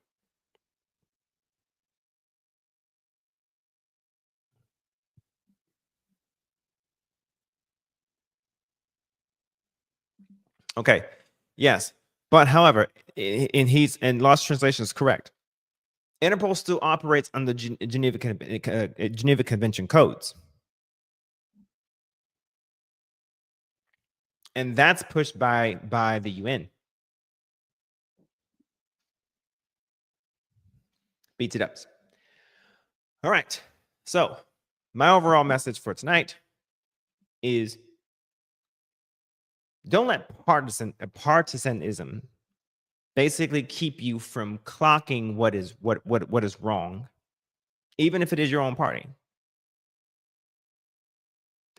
Okay. Yes, but however, and Lost Translation is correct. Interpol still operates under Geneva Convention codes, and that's pushed by the UN. Beats it up. All right. So my overall message for tonight is don't let partisanism basically keep you from clocking what is wrong, even if it is your own party.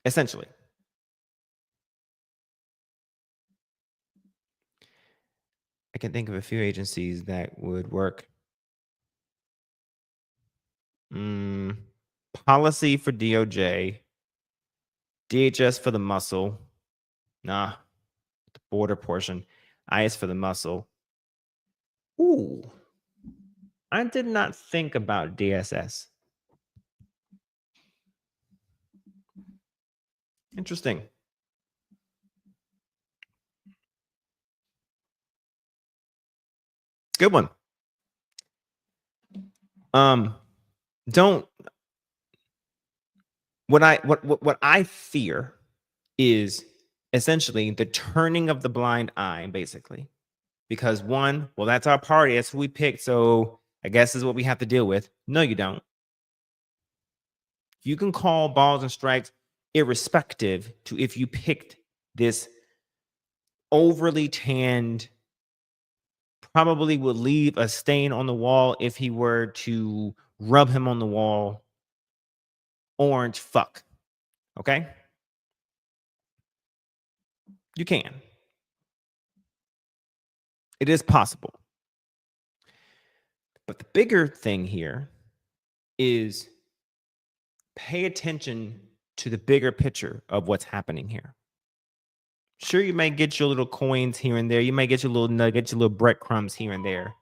Essentially. I can think of a few agencies that would work. Policy for DOJ, DHS for the muscle. Nah, the border portion. IS for the muscle. Ooh, I did not think about DSS. Interesting. Good one. What I fear is essentially the turning of the blind eye, basically. Because one, well, that's our party, that's who we picked, so I guess this is what we have to deal with. No, you don't. You can call balls and strikes irrespective to if you picked this overly tanned, probably would leave a stain on the wall if he were to rub him on the wall, orange fuck. Okay? You can. It is possible. But the bigger thing here is pay attention to the bigger picture of what's happening here. Sure, you may get your little coins here and there. You may get your little nuggets, your little breadcrumbs here and there.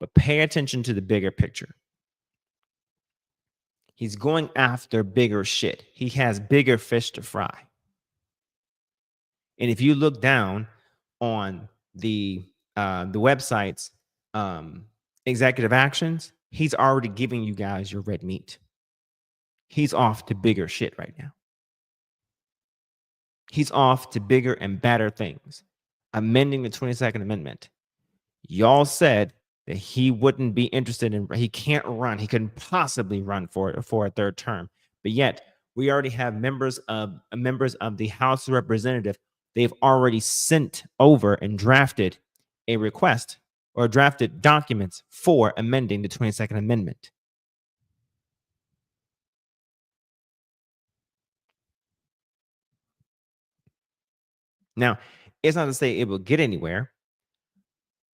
But pay attention to the bigger picture. He's going after bigger shit. He has bigger fish to fry. And if you look down on the website's executive actions, he's already giving you guys your red meat. He's off to bigger shit right now. He's off to bigger and badder things. Amending the 22nd Amendment. Y'all said that he wouldn't be interested in, he can't run. He couldn't possibly run for a third term. But yet, we already have members of the House of Representatives. They've already sent over and drafted a request or drafted documents for amending the 22nd Amendment. Now, it's not to say it will get anywhere,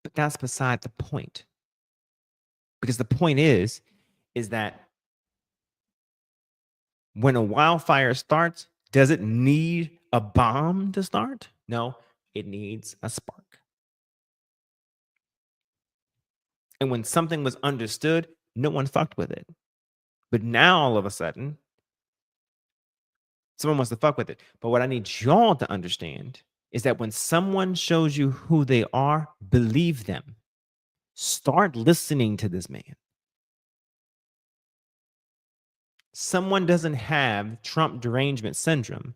but that's beside the point. Because the point is that when a wildfire starts, does it need a bomb to start? No, it needs a spark. And when something was understood, no one fucked with it. But now all of a sudden, someone wants to fuck with it. But what I need y'all to understand is that when someone shows you who they are, believe them. Start listening to this man. Someone doesn't have Trump derangement syndrome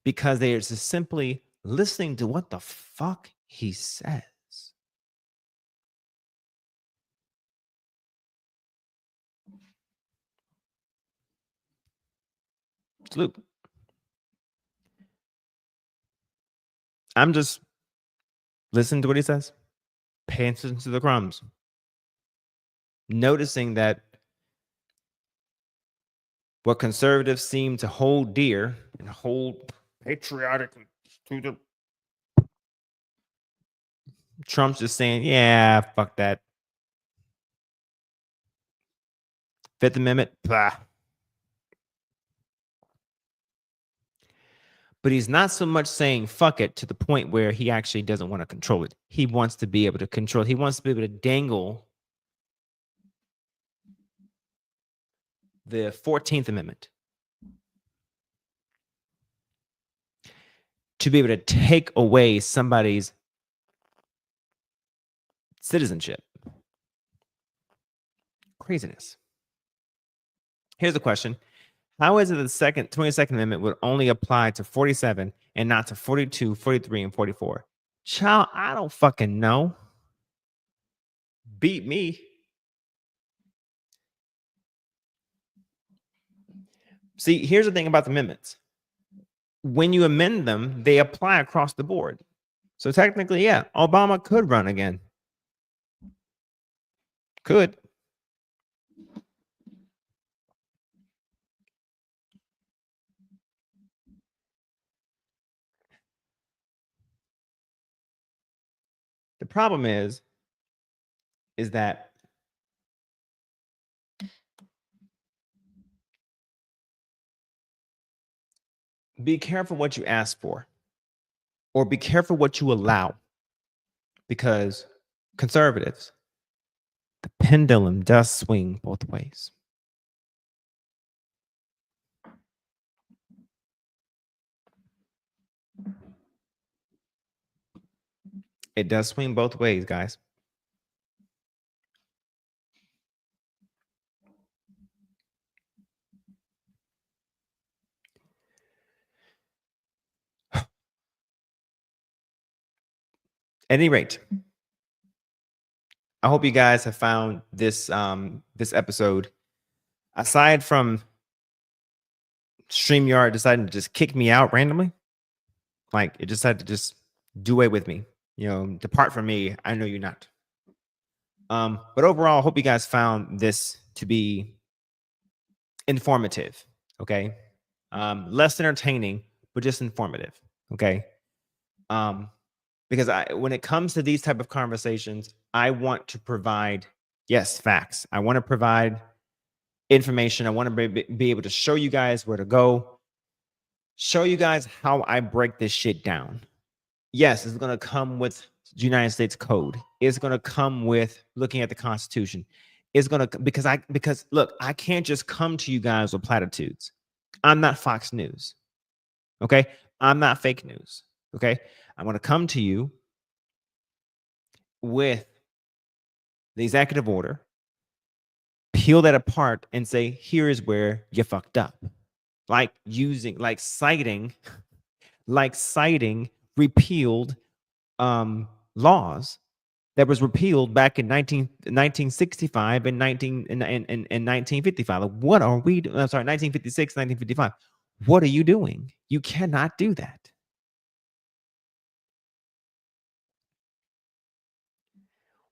because they are just simply listening to what the fuck he says. Salute. I'm just listening to what he says. Pay attention to the crumbs. Noticing that what conservatives seem to hold dear and hold patriotically to the Trump's just saying, yeah, fuck that. Fifth Amendment, blah. But he's not so much saying fuck it to the point where he actually doesn't want to control it. He wants to be able to control it. He wants to be able to dangle the 14th Amendment. To be able to take away somebody's citizenship. Craziness. Here's the question. How is it that the 22nd Amendment would only apply to 47 and not to 42, 43, and 44? Child, I don't fucking know. Beat me. See, here's the thing about the amendments. When you amend them, they apply across the board. So technically, yeah, Obama could run again. Could. The problem is that be careful what you ask for, or be careful what you allow, because conservatives, the pendulum does swing both ways. It does swing both ways, guys. At any rate, I hope you guys have found this this episode, aside from StreamYard deciding to just kick me out randomly, like it decided to just do away with me. You know, depart from me. I know you're not. But overall, I hope you guys found this to be informative. Okay, less entertaining, but just informative. Okay, because when it comes to these type of conversations, I want to provide, yes, facts. I want to provide information. I want to be able to show you guys where to go, show you guys how I break this shit down. Yes, it's going to come with the United States Code. It's going to come with looking at the Constitution. It's going to, because look, I can't just come to you guys with platitudes. I'm not Fox News. Okay? I'm not fake news. Okay? I'm going to come to you with the executive order, peel that apart and say, here is where you fucked up. Like citing repealed laws that was repealed back in 1965 and 1955. Like, what are we doing? I'm sorry, 1956, 1955. What are you doing? You cannot do that.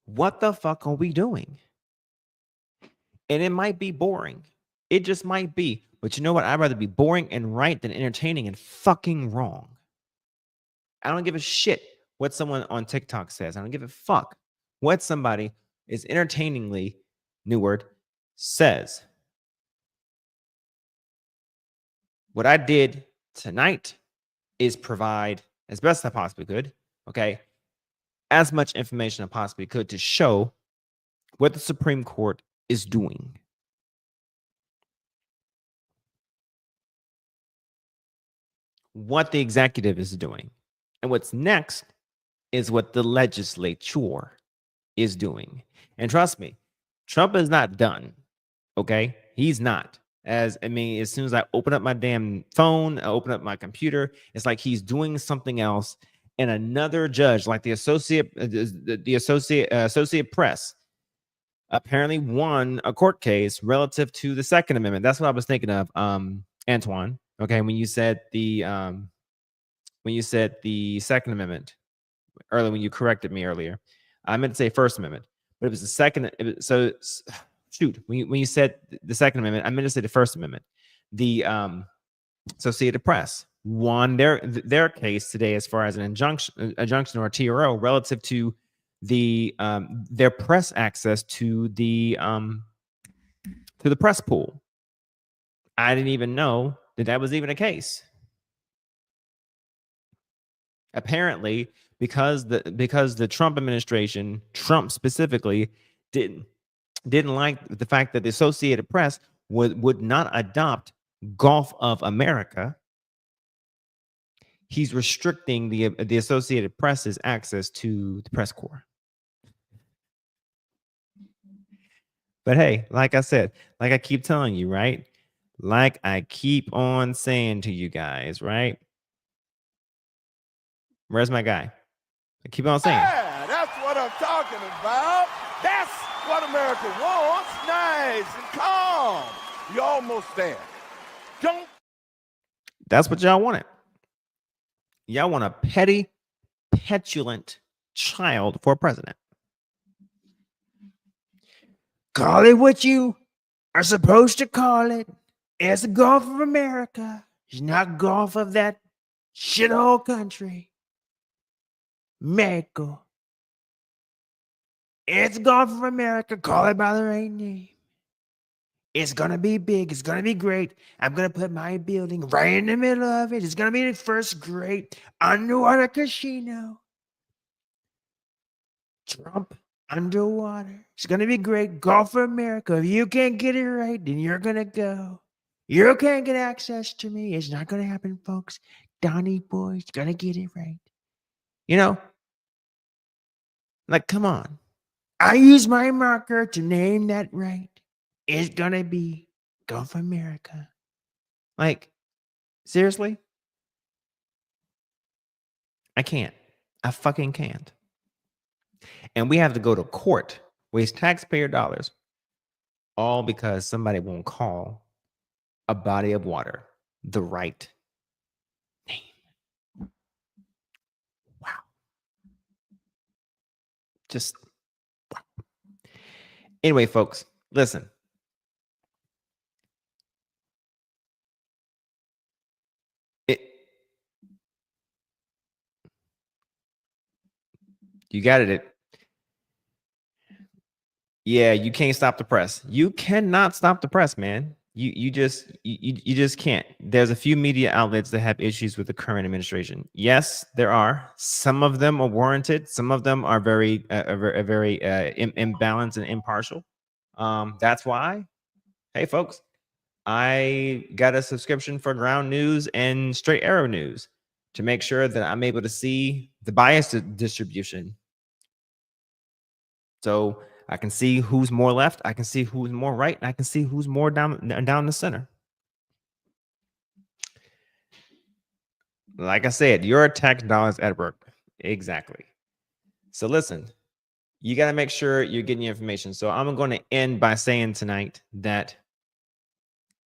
What the fuck are we doing? And it might be boring. It just might be. But you know what? I'd rather be boring and right than entertaining and fucking wrong. I don't give a shit what someone on TikTok says. I don't give a fuck what somebody is entertainingly, new word, says. What I did tonight is provide, as best I possibly could, okay, as much information I possibly could to show what the Supreme Court is doing. What the executive is doing. And what's next is what the legislature is doing. And trust me, Trump is not done. Okay? He's not. As soon as I open up my damn phone, I open up my computer, it's like he's doing something else. And another judge, like the Associate Press, apparently won a court case relative to the Second Amendment. That's what I was thinking of, Antoine. Okay, when you said the Second Amendment earlier, when you corrected me earlier, I meant to say First Amendment, but it was the Second. When you said the Second Amendment, I meant to say the First Amendment. The Associated Press won their case today as far as an injunction or a TRO relative to the their press access to the press pool. I didn't even know that was even a case. Apparently, because the Trump administration, Trump specifically, didn't like the fact that the Associated Press would not adopt Gulf of America. He's restricting the Associated Press's access to the press corps. But hey, like I said, like I keep telling you, right? Like I keep on saying to you guys, right? Where's my guy? I keep on saying.
Yeah, that's what I'm talking about. That's what America wants. Nice and calm. You're almost there. Don't.
That's what y'all wanted. Y'all want a petty, petulant child for president. Call it what you are supposed to call it. It's the Gulf of America. It's not Gulf of that shithole country. Mexico. It's Gulf of America. Call it by the right name. It's going to be big. It's going to be great. I'm going to put my building right in the middle of it. It's going to be the first great underwater casino. Trump underwater. It's going to be great. Gulf of America. If you can't get it right, then you're going to go. You can't get access to me. It's not going to happen, folks. Donnie Boy's going to get it right. You know? Like, come on. I use my marker to name that right. It's going to be Gulf America. Like, seriously? I can't. I fucking can't. And we have to go to court, waste taxpayer dollars, all because somebody won't call a body of water the right name. Wow. Just wow. Anyway, folks, listen. You got it. Yeah, you can't stop the press. You cannot stop the press, man. You just can't. There's a few media outlets that have issues with the current administration. Yes, there are. Some of them are warranted. Some of them are very imbalanced and impartial. That's why, hey folks, I got a subscription for Ground News and Straight Arrow News to make sure that I'm able to see the bias distribution. So I can see who's more left. I can see who's more right. And I can see who's more down the center. Like I said, your tax dollars at work. Exactly. So listen, you got to make sure you're getting your information. So I'm going to end by saying tonight that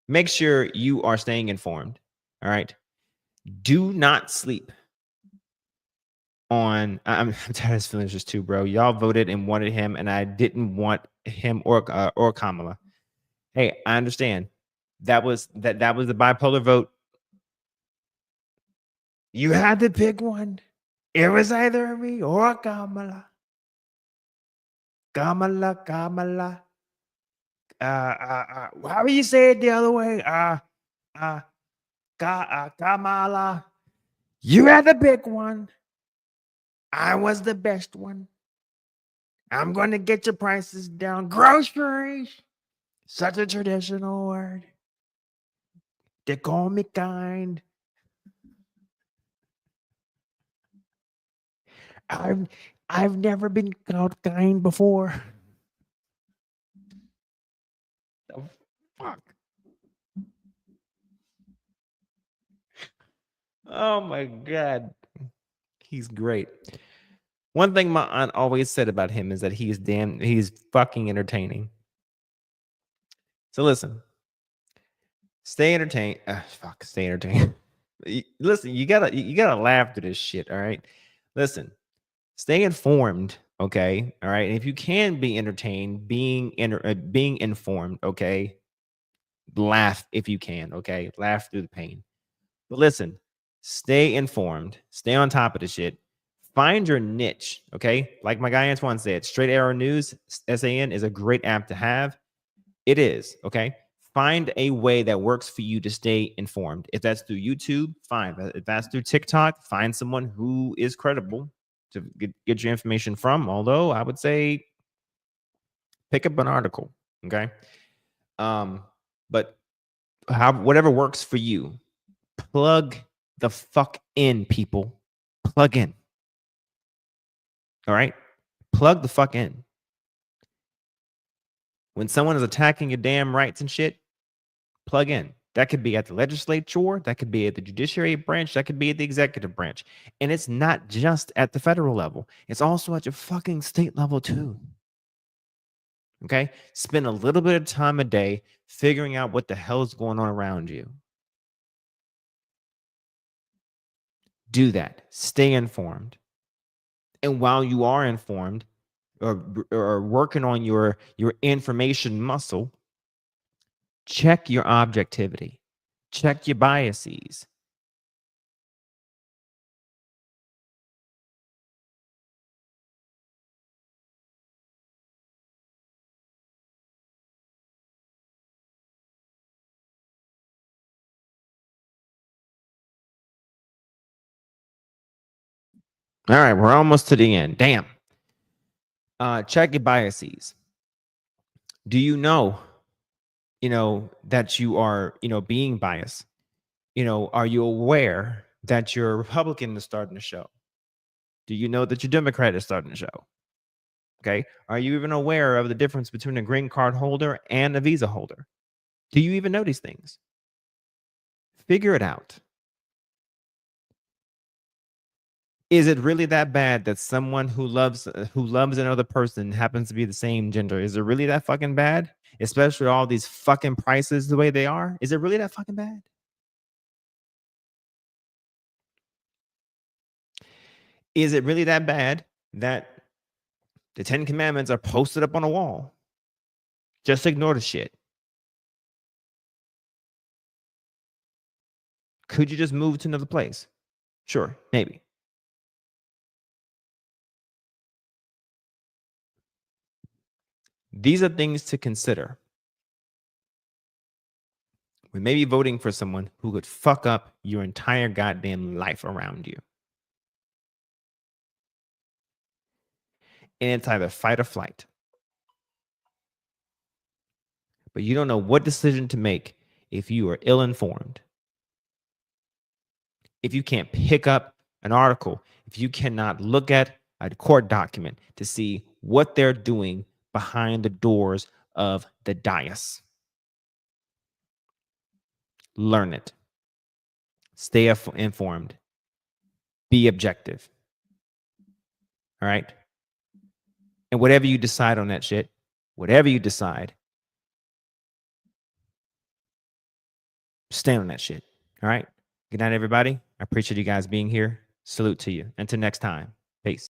make sure you are staying informed. All right. Do not sleep on. I'm tired of this feeling just too, bro. Y'all voted and wanted him, and I didn't want him or Kamala. Hey, I understand. That was the bipolar vote. You had to pick one. It was either me or Kamala. Kamala. How do you say it the other way? Kamala. You had to pick one. I was the best one. I'm going to get your prices down. Groceries. Such a traditional word. They call me kind. I've never been called kind before. The fuck? Oh my God. He's great. One thing my aunt always said about him is that he's fucking entertaining. So listen. Stay entertained. Stay entertained. Listen, you gotta laugh through this shit, all right? Listen. Stay informed, okay? All right. And if you can be entertained, being informed, okay? Laugh if you can, okay? Laugh through the pain. But listen, stay informed, stay on top of the shit. Find your niche, okay? Like my guy Antoine said, Straight Arrow News, SAN, is a great app to have. It is, okay? Find a way that works for you to stay informed. If that's through YouTube, fine. If that's through TikTok, find someone who is credible to get your information from. Although I would say pick up an article, okay? But whatever works for you, plug the fuck in, people. Plug in. All right? Plug the fuck in. When someone is attacking your damn rights and shit, plug in. That could be at the legislature. That could be at the judiciary branch. That could be at the executive branch. And it's not just at the federal level. It's also at your fucking state level too. Okay? Spend a little bit of time a day figuring out what the hell is going on around you. Do that. Stay informed. And while you are informed or working on your information muscle, check your objectivity. Check your biases. All right, we're almost to the end. Damn. Check your biases. Do you know that you are, being biased? Are you aware that your Republican is starting to show? Do you know that your Democrat is starting to show? Okay. Are you even aware of the difference between a green card holder and a visa holder? Do you even know these things? Figure it out. Is it really that bad that someone who loves another person happens to be the same gender? Is it really that fucking bad? Especially all these fucking prices the way they are. Is it really that fucking bad? Is it really that bad that the 10 Commandments are posted up on a wall? Just ignore the shit. Could you just move to another place? Sure, maybe. These are things to consider. We may be voting for someone who could fuck up your entire goddamn life around you. And it's either fight or flight. But you don't know what decision to make if you are ill-informed. If you can't pick up an article, if you cannot look at a court document to see what they're doing behind the doors of the dais. Learn it. Stay informed. Be objective. All right? And whatever you decide on that shit, whatever you decide, stand on that shit. All right? Good night, everybody. I appreciate you guys being here. Salute to you. Until next time. Peace.